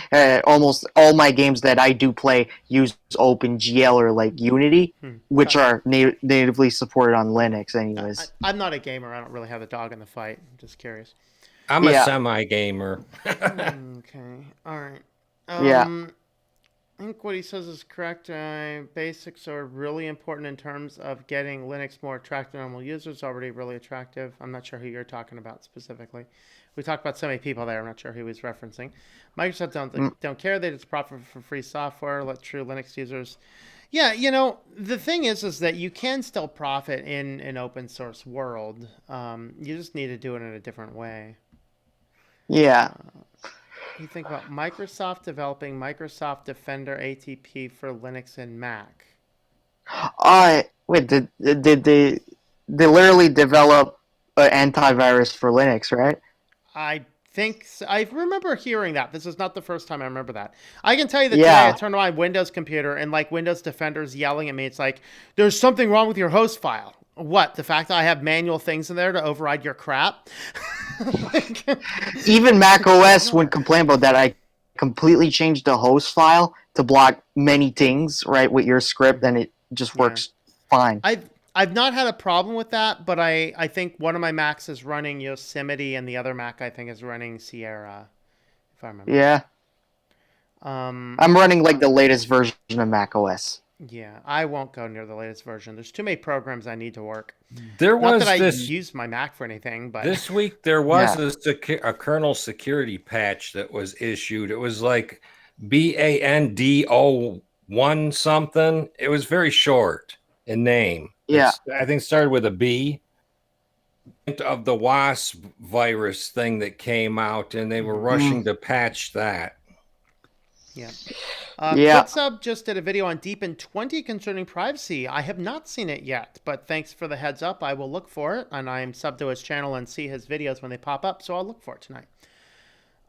Almost all my games that I do play use OpenGL or like Unity, which Okay. are natively supported on Linux, I, anyways. I'm not a gamer. I don't really have a dog in the fight. I'm just curious. I'm a Yeah, semi gamer. Okay. All right. yeah. I think what he says is correct. Basics are really important in terms of getting Linux more attractive to normal users. Already really attractive. I'm not sure who you're talking about specifically. We talked about so many people there. I'm not sure who he's referencing. Microsoft don't care. They just profit from free software. Let true Linux users. Yeah, you know the thing is that you can still profit in an open source world. You just need to do it in a different way. Yeah. You think about Microsoft developing Microsoft Defender ATP for Linux and Mac. Wait, did they literally develop an antivirus for Linux, right? I think I remember hearing that. This is not the first time I remember that. I can tell you that today I Yeah. turned on my Windows computer and like Windows Defender's yelling at me. It's like, there's something wrong with your host file. What? The fact that I have manual things in there to override your crap? Like, Even Mac OS wouldn't complain about that. I completely changed the host file to block many things, right, with your script, and it just yeah. works fine. I've not had a problem with that, but I think one of my Macs is running Yosemite and the other Mac I think is running Sierra, if I remember. Yeah. I'm running like the latest version of Mac OS. Yeah, I won't go near the latest version. There's too many programs I need to work. There Not that was I this use my Mac for anything, but this week. There was Yeah. a kernel security patch that was issued. It was like BANDO1 something. It was very short in name. Yeah. I think started with a B. Of the wasp virus thing that came out, and they were rushing to patch that. yeah. Yeah. Quitsub just did a video on Deepin 20 concerning privacy. I have not seen it yet, but thanks for the heads up. I will look for it, and I'm subbed to his channel and see his videos when they pop up, so I'll look for it tonight.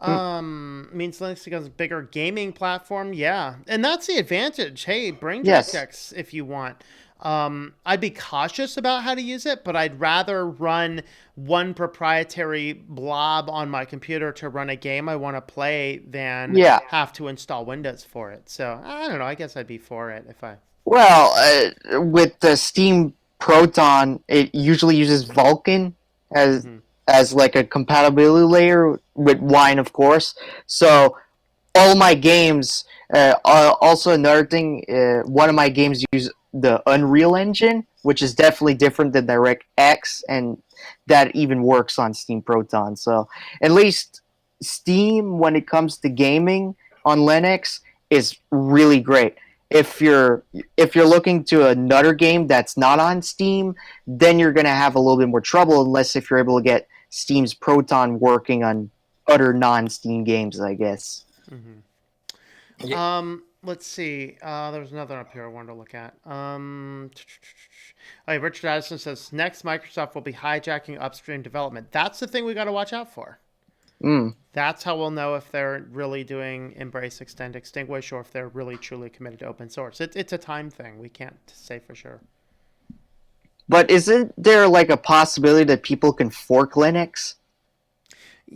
Means Linux becomes a bigger gaming platform. Yeah, and that's the advantage. Hey, bring Yes. DirectX if you want. I'd be cautious about how to use it, but I'd rather run one proprietary blob on my computer to run a game I want to play than Yeah. have to install Windows for it. So I don't know. I guess I'd be for it if I. Well, with the Steam Proton, it usually uses Vulkan as like a compatibility layer with Wine, of course. So all my games. Also, another thing, one of my games use the Unreal Engine, which is definitely different than DirectX, and that even works on Steam Proton. So at least Steam, when it comes to gaming on Linux, is really great. If you're looking to another game that's not on Steam, then you're gonna have a little bit more trouble, unless if you're able to get Steam's Proton working on other non-Steam games, I guess. Yeah. Let's see. There's another up here I wanted to look at. Hey, Richard Addison says next Microsoft will be hijacking upstream development. That's the thing we got to watch out for. That's how we'll know if they're really doing embrace, extend, extinguish, or if they're really truly committed to open source. It's a time thing. We can't say for sure. But isn't there like a possibility that people can fork Linux,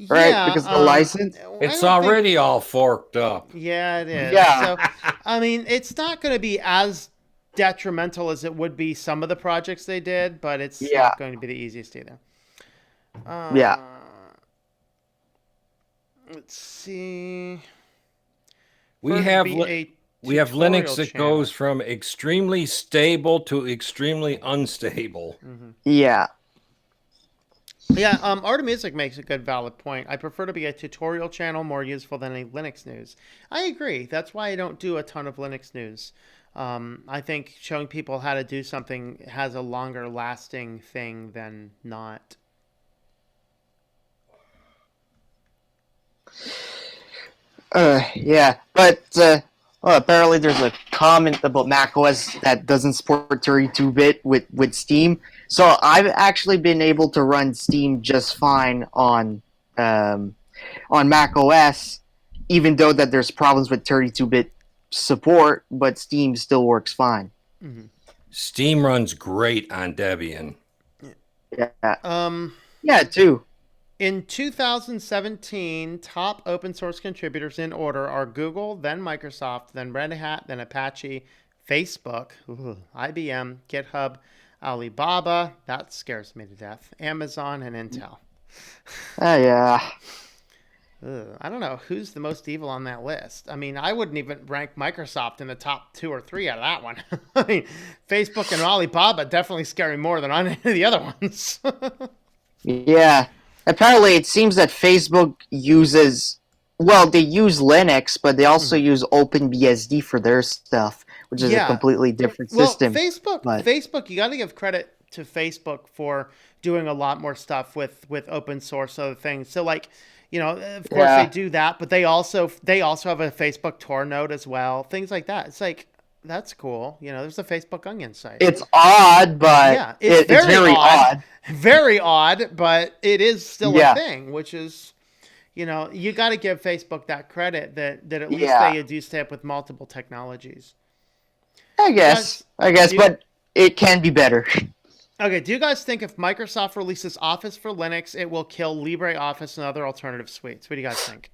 right? Yeah, Because of the license. I It's don't think. already all forked up. Yeah, it is. Yeah. So, I mean, it's not going to be as detrimental as it would be some of the projects they did, but it's Yeah. not going to be the easiest either. Yeah. Let's see. We Further have be a we have tutorial Linux that channel. goes from extremely stable to extremely unstable. Yeah. Yeah, Art of Music makes a good valid point. I prefer to be a tutorial channel, more useful than a Linux news. I agree. That's why I don't do a ton of Linux news. I think showing people how to do something has a longer lasting thing than not. Yeah. But well, apparently there's a comment about macOS that doesn't support 32-bit with Steam. So I've actually been able to run Steam just fine on macOS, even though that there's problems with 32-bit support, but Steam still works fine. Steam runs great on Debian. Yeah. Yeah, too. In 2017, top open source contributors in order are Google, then Microsoft, then Red Hat, then Apache, Facebook, IBM, GitHub, Alibaba, that scares me to death, Amazon, and Intel. Yeah. I don't know who's the most evil on that list. I mean, I wouldn't even rank Microsoft in the top 2 or 3 out of that one. I mean, Facebook and Alibaba definitely scare me more than any of the other ones. Yeah. Apparently, it seems that Facebook uses, well, they use Linux, but they also use OpenBSD for their stuff, which is a completely different system. Facebook, you got to give credit to Facebook for doing a lot more stuff with open source other things. So, like, you know, of course they do that, but they also have a Facebook Tor node as well, things like that. It's like, that's cool. You know, there's a Facebook Onion site. It's odd, but yeah, it's very odd. Very odd, but it is still a thing, which is, you know, you got to give Facebook that credit that at least they do stay up with multiple technologies. I guess, but it can be better. Okay, do you guys think if Microsoft releases Office for Linux, it will kill LibreOffice and other alternative suites? What do you guys think?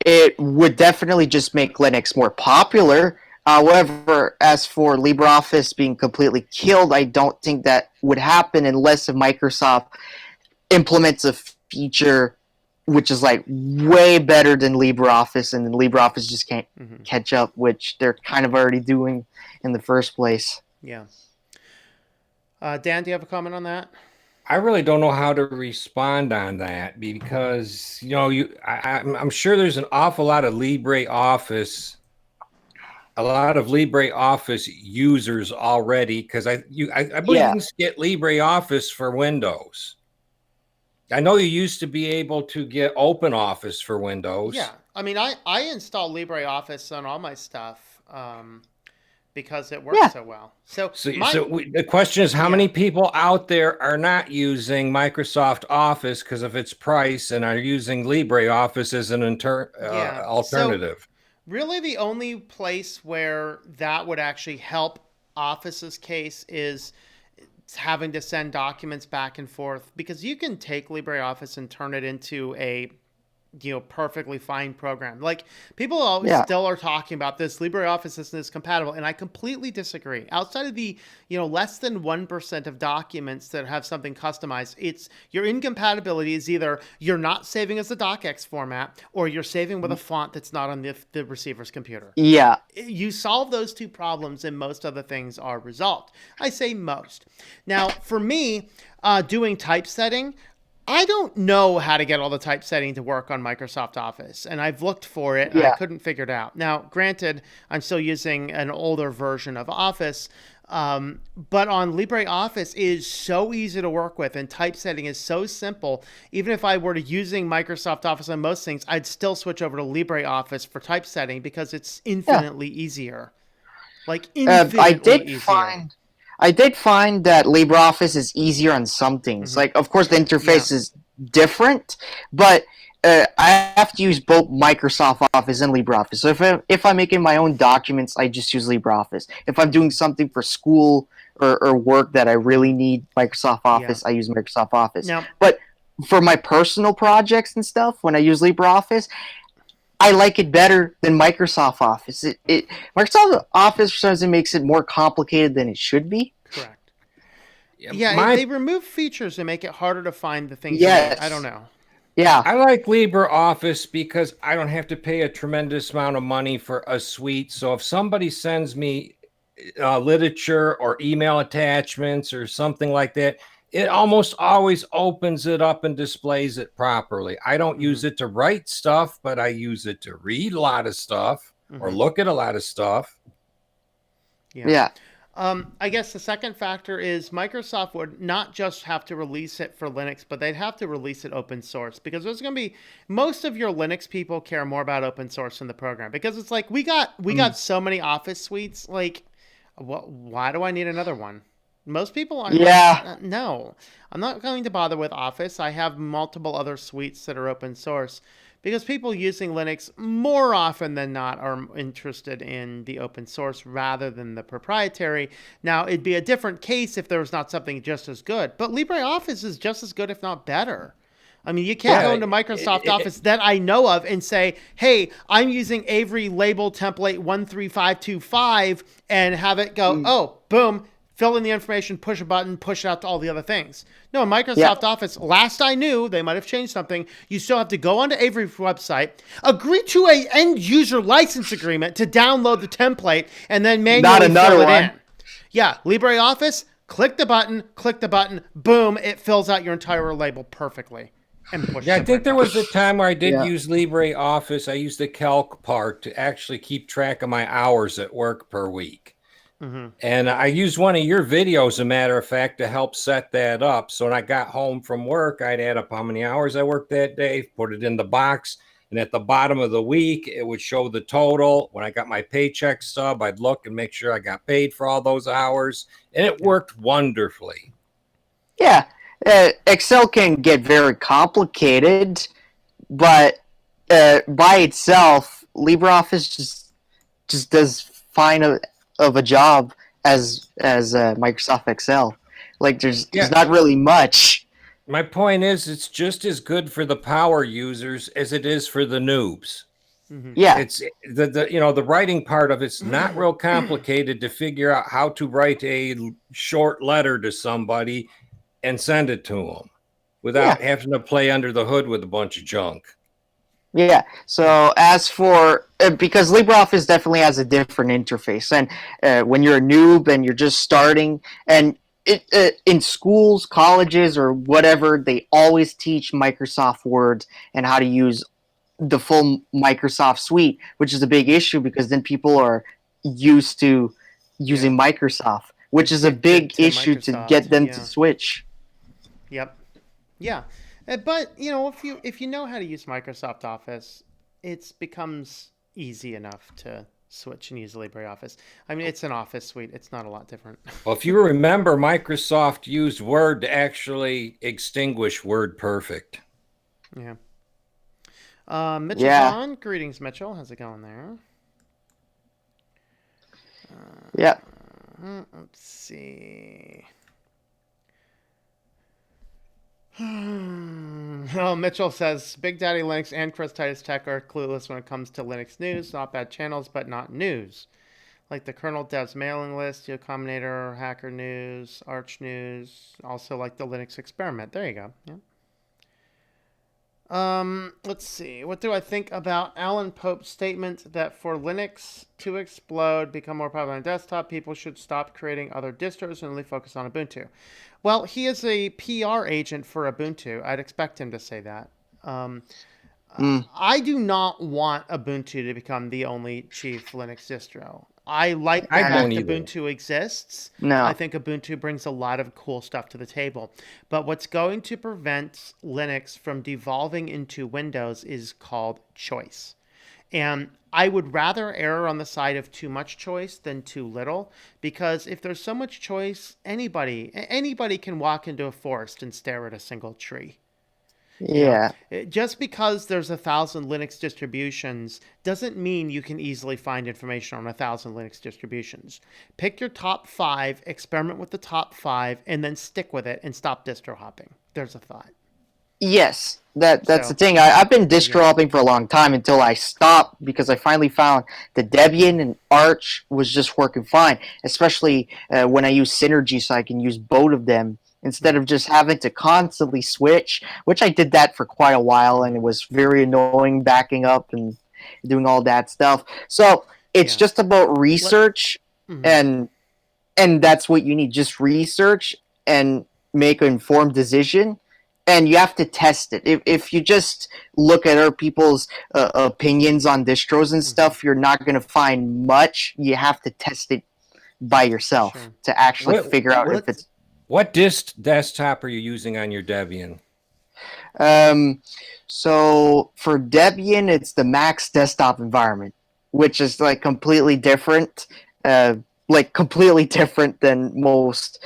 It would definitely just make Linux more popular. However, as for LibreOffice being completely killed, I don't think that would happen unless if Microsoft implements a feature which is like way better than LibreOffice, and then LibreOffice just can't catch up, which they're kind of already doing in the first place. Yeah. Dan, do you have a comment on that? I really don't know how to respond on that because, you know, I'm sure there's an awful lot of LibreOffice users already, because I believe you can get LibreOffice for Windows. I know you used to be able to get OpenOffice for Windows. Yeah, I mean, I install LibreOffice on all my stuff because it works so well. So the question is, how many people out there are not using Microsoft Office because of its price and are using LibreOffice as an alternative? So, really, the only place where that would actually help Office's case is having to send documents back and forth, because you can take LibreOffice and turn it into a perfectly fine program. Like, people always still are talking about this LibreOffice isn't compatible, and I completely disagree. Outside of the less than 1% of documents that have something customized, it's your incompatibility is either you're not saving as a docx format, or you're saving with a font that's not on the receiver's computer. Yeah, you solve those two problems and most other things are resolved. I say most. Now, for me, doing typesetting, I don't know how to get all the typesetting to work on Microsoft Office, and I've looked for it, and I couldn't figure it out. Now, granted, I'm still using an older version of Office, but on LibreOffice, it is so easy to work with, and typesetting is so simple. Even if I were to using Microsoft Office on most things, I'd still switch over to LibreOffice for typesetting because it's infinitely easier. Like, infinitely easier. I did find that LibreOffice is easier on some things. Like, of course, the interface is different, but I have to use both Microsoft Office and LibreOffice. So if I'm making my own documents, I just use LibreOffice. If I'm doing something for school or work that I really need Microsoft Office, I use Microsoft Office. Now, But for my personal projects and stuff, when I use LibreOffice, I like it better than Microsoft Office. Microsoft Office for some reason makes it more complicated than it should be. correct. Yeah, Yeah, they remove features and make it harder to find the things Yes. you need. I don't know. Yeah. I like LibreOffice because I don't have to pay a tremendous amount of money for a suite. So if somebody sends me literature or email attachments or something like that, it almost always opens it up and displays it properly. I don't use it to write stuff, but I use it to read a lot of stuff or look at a lot of stuff. Yeah. I guess the second factor is Microsoft would not just have to release it for Linux, but they'd have to release it open source, because there's going to be, most of your Linux people care more about open source than the program, because it's like we got so many Office suites. Like, why do I need another one? Most people are like, no, I'm not going to bother with Office. I have multiple other suites that are open source, because people using Linux more often than not are interested in the open source rather than the proprietary. Now, it'd be a different case if there was not something just as good, but LibreOffice is just as good, if not better. I mean, you can't go into Microsoft Office that I know of and say, hey, I'm using Avery label template 13525 and have it go, oh, boom, fill in the information, push a button, push it out to all the other things. No, Microsoft Office, last I knew, they might have changed something. You still have to go onto Avery's website, agree to a end user license agreement to download the template, and then manually fill it in. Yeah, LibreOffice, click the button, boom, it fills out your entire label perfectly. And push I think there was a time where I did use LibreOffice. I used the calc part to actually keep track of my hours at work per week. And I used one of your videos, as a matter of fact, to help set that up. So when I got home from work, I'd add up how many hours I worked that day, put it in the box, and at the bottom of the week, it would show the total. When I got my paycheck stub, I'd look and make sure I got paid for all those hours, and it worked wonderfully. Yeah. Excel can get very complicated, but by itself, LibreOffice just does fine of a job as Microsoft Excel. Like there's not really much. My point is, it's just as good for the power users as it is for the noobs. Yeah, it's the writing part of it's not real complicated to figure out how to write a short letter to somebody and send it to them without having to play under the hood with a bunch of junk. Yeah. So as for because LibreOffice definitely has a different interface, and when you're a noob and you're just starting, and in schools, colleges, or whatever, they always teach Microsoft Word and how to use the full Microsoft suite, which is a big issue because then people are used to using Microsoft, which is a big issue to get them to switch. Yep. Yeah. But if you know how to use Microsoft Office, it becomes easy enough to switch and use LibreOffice. I mean, it's an Office suite. It's not a lot different. Well, if you remember, Microsoft used Word to actually extinguish WordPerfect. Yeah. Mitchell's on. Greetings, Mitchell. How's it going there? Let's see. Oh, Mitchell says Big Daddy Linux and Chris Titus Tech are clueless when it comes to Linux news. Not bad channels, but not news. Like the kernel devs mailing list, Yo Combinator, Hacker News, Arch News. Also like the Linux Experiment. There you go. Yeah. Let's see. What do I think about Alan Pope's statement that for Linux to explode, become more popular on desktop, people should stop creating other distros and only focus on Ubuntu? Well, he is a PR agent for Ubuntu. I'd expect him to say that. I do not want Ubuntu to become the only chief Linux distro. I like the fact Ubuntu exists. No. I think Ubuntu brings a lot of cool stuff to the table. But what's going to prevent Linux from devolving into Windows is called choice. And I would rather err on the side of too much choice than too little, because if there's so much choice, anybody can walk into a forest and stare at a single tree. You know, Yeah. just because there's 1,000 Linux distributions doesn't mean you can easily find information on 1,000 Linux distributions. Pick your top 5, experiment with the top 5, and then stick with it and stop distro hopping. There's a thought. Yes, that's the So, thing. I've been distro yeah. hopping for a long time until I stopped because I finally found the Debian and Arch was just working fine, especially when I use Synergy so I can use both of them instead of just having to constantly switch, which I did that for quite a while and it was very annoying backing up and doing all that stuff. So it's Yeah. just about research Mhm. and and that's what you need, just research and make an informed decision, and you have to test it. If you just look at other people's opinions on distros and Mhm. stuff, you're not going to find much. You have to test it by yourself Sure. to actually What figure out if Let's it's what desktop are you using on your Debian? um so for Debian it's the Max desktop environment, which is like completely different, completely different than most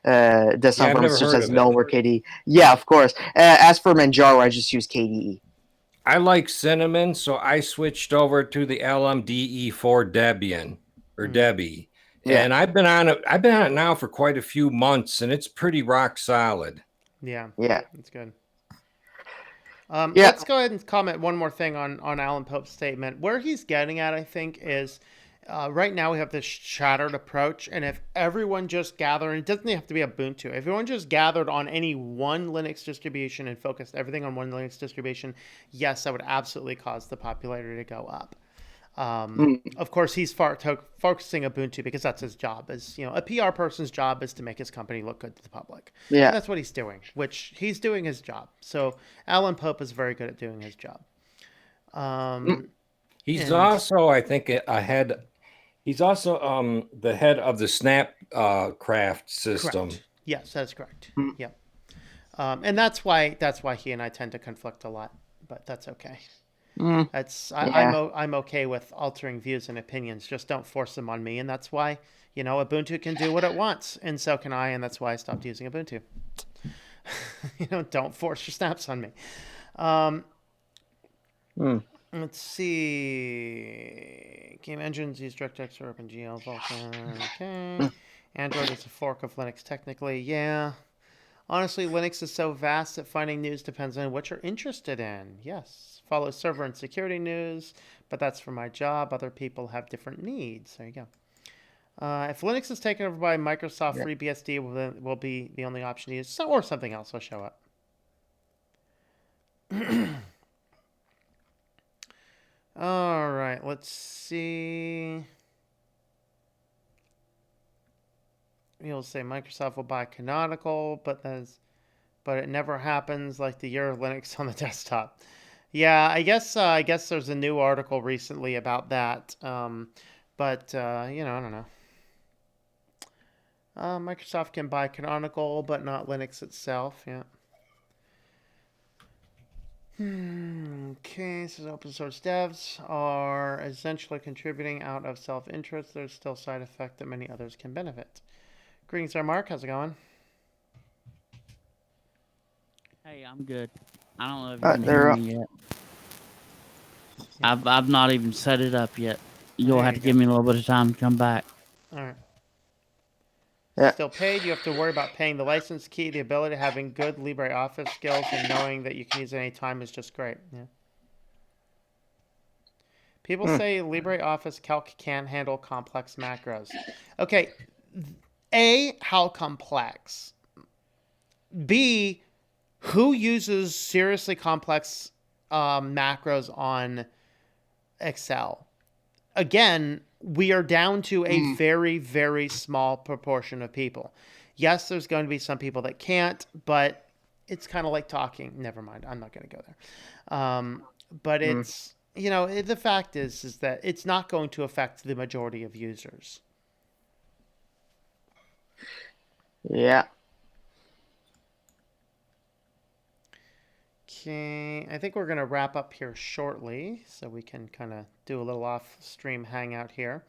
desktop Yeah, I've environments never such heard as of it. GNOME or KDE. Yeah, of course. As for Manjaro, I just use KDE. I like Cinnamon, so I switched over to the LMDE4 Debian or mhm. Debbie. Yeah. And I've been on it now for quite a few months and it's pretty rock solid. Yeah, Yeah. that's good. Yeah. Let's go ahead and comment one more thing on Alan Pope's statement. Where he's getting at, I think, is right now we have this shattered approach, and if everyone just gathered, it doesn't have to be Ubuntu. If everyone just gathered on any one Linux distribution and focused everything on one Linux distribution, yes, that would absolutely cause the popularity to go up. Mm. Of course, he's focusing Ubuntu because that's his job. As you know, a PR person's job is to make his company look good to the public, and Yeah. that's what he's doing. Which he's doing his job. So Alan Pope is very good at doing his job. Mm. He's And also, I think, he's also the head of the Snapcraft system. correct. Yes, that's correct. Mm. Yep. And that's why he and I tend to conflict a lot, but that's okay. Mm. That's Yeah. I'm okay with altering views and opinions. Just don't force them on me, and that's why Ubuntu can do what it wants, and so can I, and that's why I stopped using Ubuntu. Don't force your snaps on me. Um, Mm. let's see. Game engines use DirectX or OpenGL, Vulkan. Okay. Mm. Android is a fork of Linux, technically. Yeah. Honestly, Linux is so vast that finding news depends on what you're interested in. Yes. Follow server and security news, but that's for my job. Other people have different needs. There you go. If Linux is taken over by Microsoft, Yeah. FreeBSD will be the only option to use, or something else will show up. All right, let's see. You'll say Microsoft will buy Canonical, but it never happens like the year of Linux on the desktop. Yeah, I guess there's a new article recently about that. But I don't know. Microsoft can buy Canonical, but not Linux itself. Yeah. Okay, so open source devs are essentially contributing out of self-interest. There's still side effect that many others can benefit. Greetings there, Mark. How's it going? Hey, I'm good. I don't know if you can They're hear up. me yet. I've not even set it up yet. You'll There have you to give go. me a little bit of time to come back. All right. Yeah. Still paid. You have to worry about paying the license key. The ability of having good LibreOffice skills and knowing that you can use it any time is just great. Yeah. People Mm. say LibreOffice Calc can't handle complex macros. Okay. A, how complex? B, who uses seriously complex macros on Excel? Again, we are down to a very, very small proportion of people. Yes, there's going to be some people that can't, but it's kind of like talking. Never mind. I'm not going to go there. But it's, the fact is that it's not going to affect the majority of users. Yeah. Okay, I think we're going to wrap up here shortly so we can kind of do a little off-stream hangout here.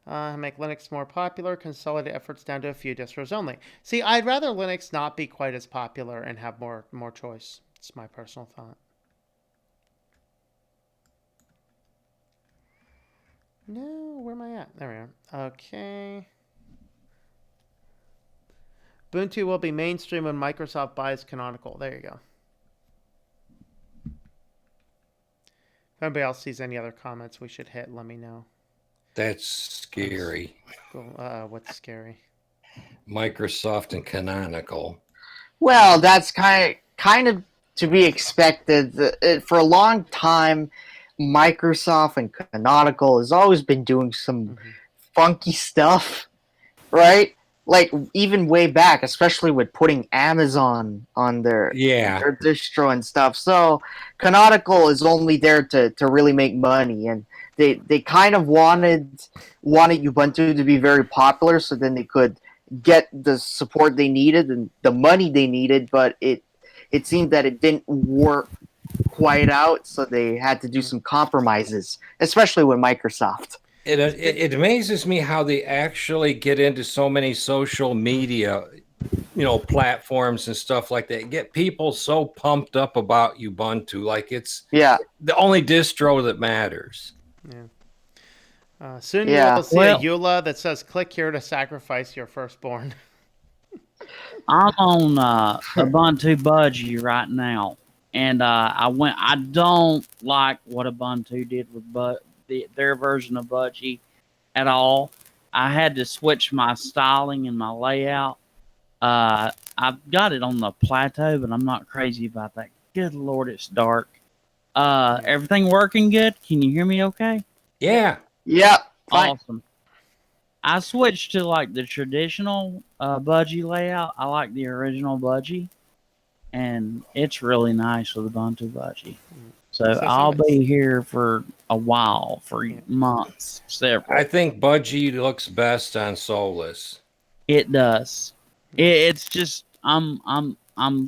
Make Linux more popular, consolidate efforts down to a few distros only. See, I'd rather Linux not be quite as popular and have more choice. It's my personal thought. No, where am I at? There we are. Okay. Ubuntu will be mainstream when Microsoft buys Canonical. There you go. If anybody else sees any other comments we should hit, let me know. That's scary. Cool. What's scary? Microsoft and Canonical. Well, that's kind of to be expected. For a long time, Microsoft and Canonical has always been doing some funky stuff, right? Like even way back, especially with putting Amazon on their distro and stuff. So Canonical is only there to really make money, and they kind of wanted Ubuntu to be very popular, so then they could get the support they needed and the money they needed. But it seemed that it didn't work quite out, so they had to do some compromises, especially with Microsoft. It amazes me how they actually get into so many social media, platforms and stuff like that. Get people so pumped up about Ubuntu, like it's the only distro that matters. Yeah. Soon you'll see a EULA that says, "Click here to sacrifice your firstborn." I'm on Ubuntu Budgie right now, and I don't like what Ubuntu did with their version of Budgie at all. I had to switch my styling and my layout. I've got it on the plateau, but I'm not crazy about that. Good Lord, it's dark. Everything working good? Can you hear me okay? Yeah. Yeah. Awesome. I switched to like the traditional Budgie layout. I like the original Budgie, and it's really nice with Ubuntu Budgie. So I'll be here for a while, for months, several. I think Budgie looks best on Solus. It does. It's just I'm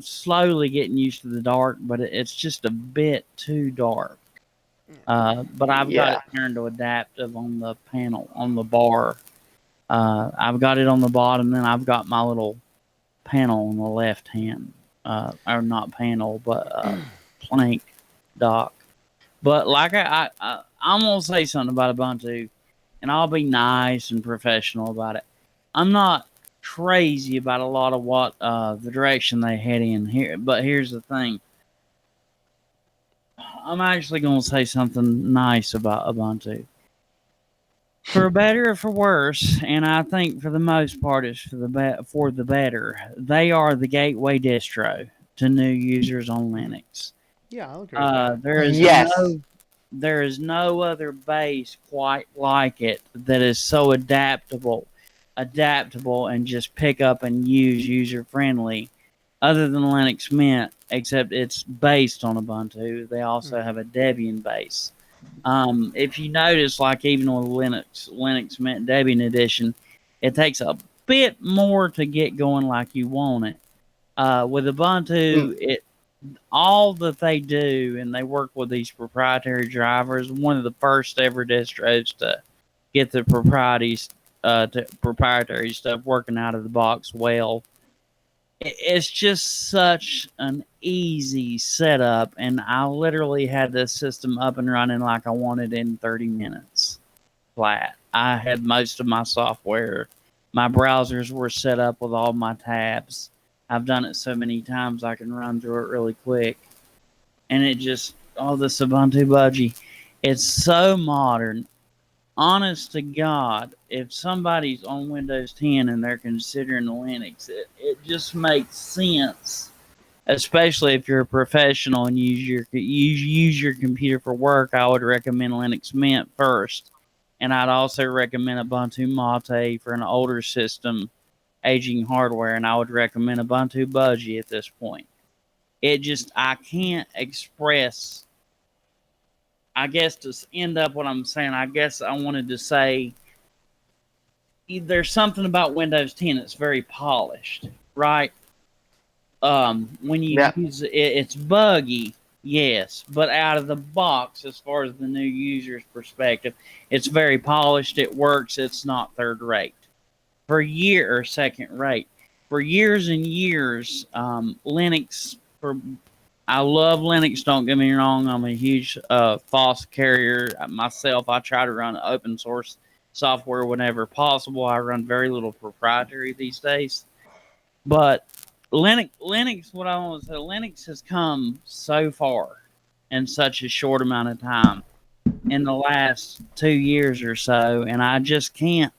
slowly getting used to the dark, but it's just a bit too dark. But I've got it turned to adaptive on the panel, on the bar. I've got it on the bottom, then I've got my little panel on the left hand, or not panel, but plank dock. But like I'm gonna say something about Ubuntu, and I'll be nice and professional about it. I'm not crazy about a lot of what the direction they head in here, but here's the thing. I'm actually gonna say something nice about Ubuntu. For better or for worse, and I think for the most part it's for the better, they are the gateway distro to new users on Linux. Yeah, I'll agree with that. There is no other base quite like it that is so adaptable and just pick up and use user-friendly, other than Linux Mint, except it's based on Ubuntu. They also have a Debian base. If you notice, like even with Linux Mint Debian Edition, it takes a bit more to get going like you want it. With Ubuntu, all that they do, and they work with these proprietary drivers, one of the first ever distros to get the proprietary stuff working out of the box well. It's just such an easy setup, and I literally had this system up and running like I wanted in 30 minutes flat. I had most of my software. My browsers were set up with all my tabs. I've done it so many times I can run through it really quick. And it just, this Ubuntu Budgie, it's so modern. Honest to God, if somebody's on Windows 10 and they're considering Linux, it just makes sense. Especially if you're a professional and use your computer for work, I would recommend Linux Mint first. And I'd also recommend Ubuntu Mate for an older system, aging hardware, and I would recommend Ubuntu Budgie at this point. I can't express, I guess to end up what I'm saying, I guess I wanted to say there's something about Windows 10 that's very polished, right? When you use it, it's buggy, yes, but out of the box, as far as the new user's perspective, it's very polished, it works, it's not third rate. Second rate. For years and years, Linux, for I love Linux. Don't get me wrong. I'm a huge FOSS carrier myself. I try to run open source software whenever possible. I run very little proprietary these days. But Linux, what I want to say, Linux has come so far in such a short amount of time in the last 2 years or so, and I just can't.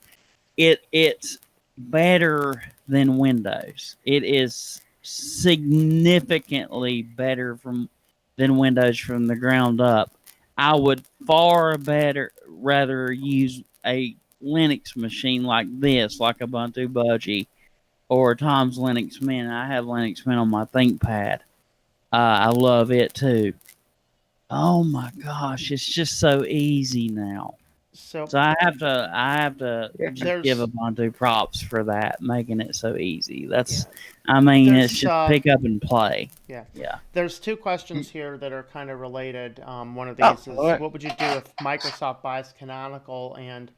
It's better than Windows. It is significantly better than Windows from the ground up. I would far better rather use a Linux machine like this, like Ubuntu Budgie or Tom's Linux Mint. I have Linux Mint on my ThinkPad. I love it too. Oh my gosh, it's just so easy now. So So I have to Yeah. just give Ubuntu props for that, making it so easy. That's, Yeah. I mean, There's, it's just pick up and play. Yeah. Yeah. There's two questions here that are kind of related. One of Oh, these is, all right. what would you do if Microsoft buys Canonical, and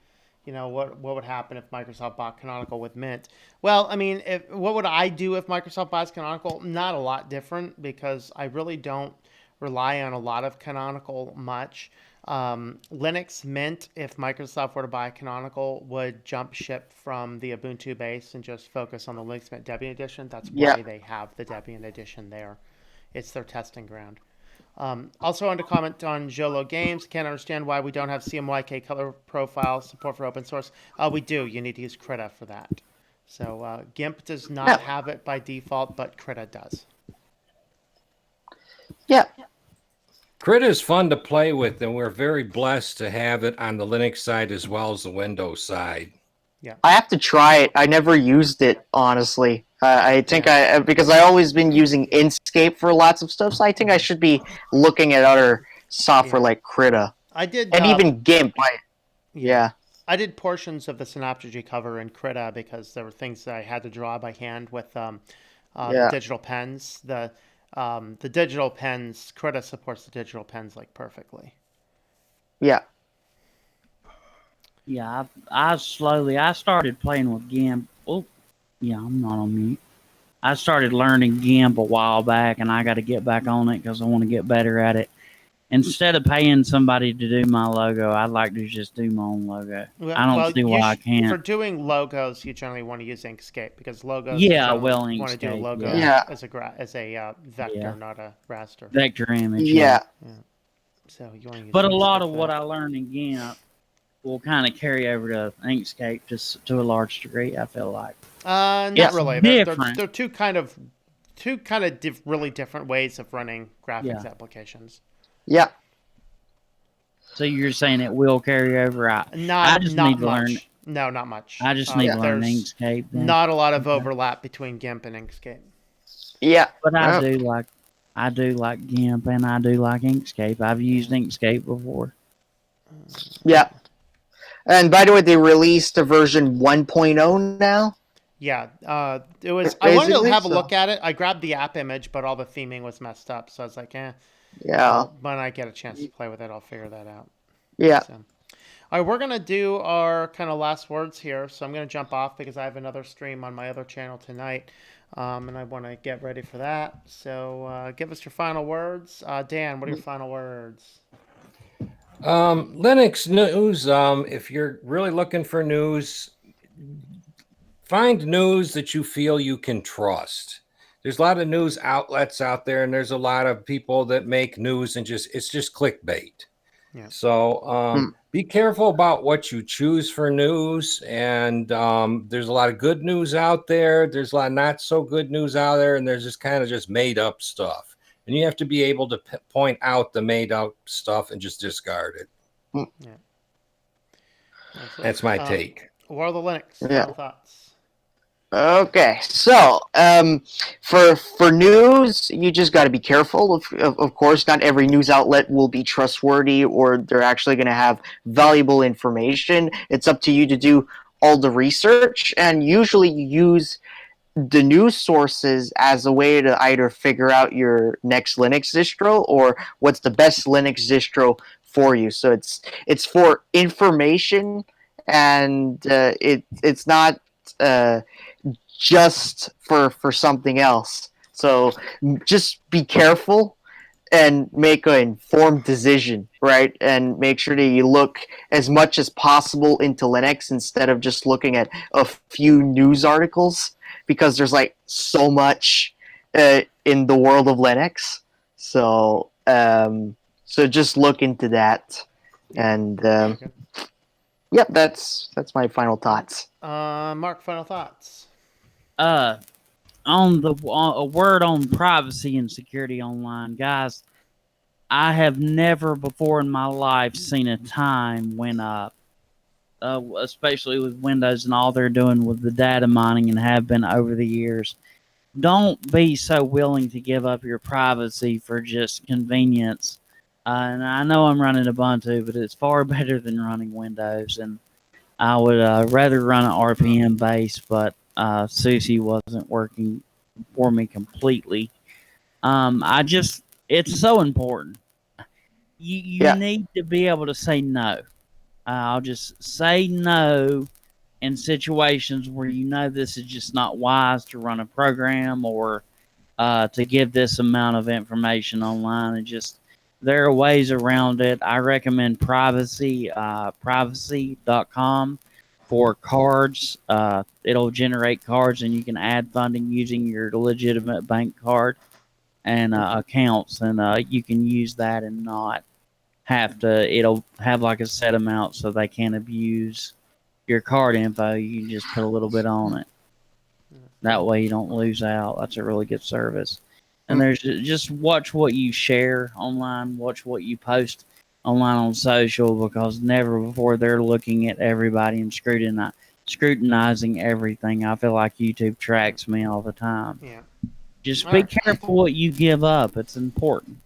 what would happen if Microsoft bought Canonical with Mint? Well, I mean, what would I do if Microsoft buys Canonical? Not a lot different, because I really don't rely on a lot of Canonical much. Linux Mint, if Microsoft were to buy Canonical, would jump ship from the Ubuntu base and just focus on the Linux Mint Debian edition. That's why Yeah. they have the Debian edition there. It's their testing ground. Also, I wanted to comment on Jolo Games. Can't understand why we don't have CMYK color profile support for open source. We do. You need to use Krita for that. So GIMP does not Yeah. have it by default, but Krita does. Yeah. Crit is fun to play with, and we're very blessed to have it on the Linux side as well as the Windows side. I have to try it. I never used it, honestly. I think because I always been using Inkscape for lots of stuff, so I think I should be looking at other software like Krita I did, and even GIMP. Yeah. I did portions of the Synopsys cover in Krita because there were things that I had to draw by hand with the digital pens. The digital pens, Krita supports the digital pens like perfectly. Yeah. Yeah, I started playing with GIMP. Oh, yeah, I'm not on mute. I started learning GIMP a while back, and I got to get back on it because I want to get better at it. Instead of paying somebody to do my logo, I'd like to just do my own logo. I don't see why I can't. For doing logos, you generally want to use Inkscape, because logos. Yeah, you well, want to do a Inkscape, logo yeah. as a vector, not a raster. Vector image. Yeah. So you want to use. But a Inkscape lot for of what that. I learned in GIMP will kind of carry over to Inkscape just to a large degree, I feel like. Not really. Different. They're two kind of really different ways of running graphics applications. Yeah. So you're saying it will carry over? I just Not need to much. learn. No, not much. I just need to learn There's Inkscape. Then. Not a lot of overlap between GIMP and Inkscape. Yeah. But I do like GIMP, and I do like Inkscape. I've used Inkscape before. Yeah. And by the way, they released a version 1.0 now. Yeah, it was. I wanted to Basically, have a so. look at it. I grabbed the app image, but all the theming was messed up. So I was like, Yeah. when I get a chance to play with it, I'll figure that out. Yeah. So. All right, we're going to do our kind of last words here. So I'm going to jump off because I have another stream on my other channel tonight, and I want to get ready for that. So give us your final words. Dan, what are your final words? Linux news. If you're really looking for news, find news that you feel you can trust. There's a lot of news outlets out there, and there's a lot of people that make news and it's just clickbait. Yeah. So be careful about what you choose for news. And there's a lot of good news out there. There's a lot of not so good news out there, and there's just kind of just made up stuff. And you have to be able to point out the made up stuff and just discard it. Yeah. That's my take. World of Linux. Yeah. Final thoughts. Okay, so for news, you just got to be careful. Of course, not every news outlet will be trustworthy, or they're actually going to have valuable information. It's up to you to do all the research, and usually you use the news sources as a way to either figure out your next Linux distro or what's the best Linux distro for you. So it's for information, and it's not just for something else. So just be careful and make an informed decision, right? And make sure that you look as much as possible into Linux instead of just looking at a few news articles, because there's like so much in the world of Linux. So so just look into that, and Okay. yep, that's my final thoughts. Mark, final thoughts. A word on privacy and security online, guys. I have never before in my life seen a time when especially with Windows and all they're doing with the data mining and have been over the years. Don't be so willing to give up your privacy for just convenience. And I know I'm running Ubuntu, but it's far better than running Windows. And I would rather run an RPM base, but SUSE wasn't working for me completely. It's so important. You Yeah. need to be able to say no. I'll just say no in situations where you know this is just not wise to run a program or to give this amount of information online. And just there are ways around it. I recommend privacy.com for cards. It'll generate cards and you can add funding using your legitimate bank card and accounts, and you can use that and not have to. It'll have like a set amount so they can't abuse your card info. You can just put a little bit on it. That way you don't lose out. That's a really good service. And there's just watch what you share online, watch what you post online on social, because never before they're looking at everybody and scrutinizing everything. I feel like YouTube tracks me all the time. Yeah. Just All be right. careful what you give up. It's important.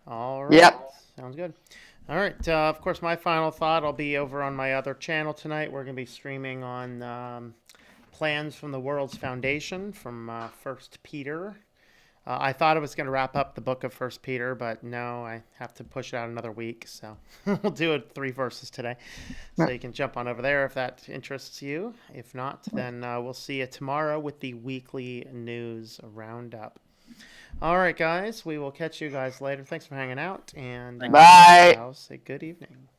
All right. Yep. Sounds good. All right. Of course, my final thought, I'll be over on my other channel tonight. We're going to be streaming on Plans from the World's Foundation from 1 Peter. I thought I was going to wrap up the book of 1 Peter, but no, I have to push it out another week. So we'll do it 3 verses today. So you can jump on over there if that interests you. If not, then we'll see you tomorrow with the weekly news roundup. All right, guys. We will catch you guys later. Thanks for hanging out. And Bye. I'll say good evening.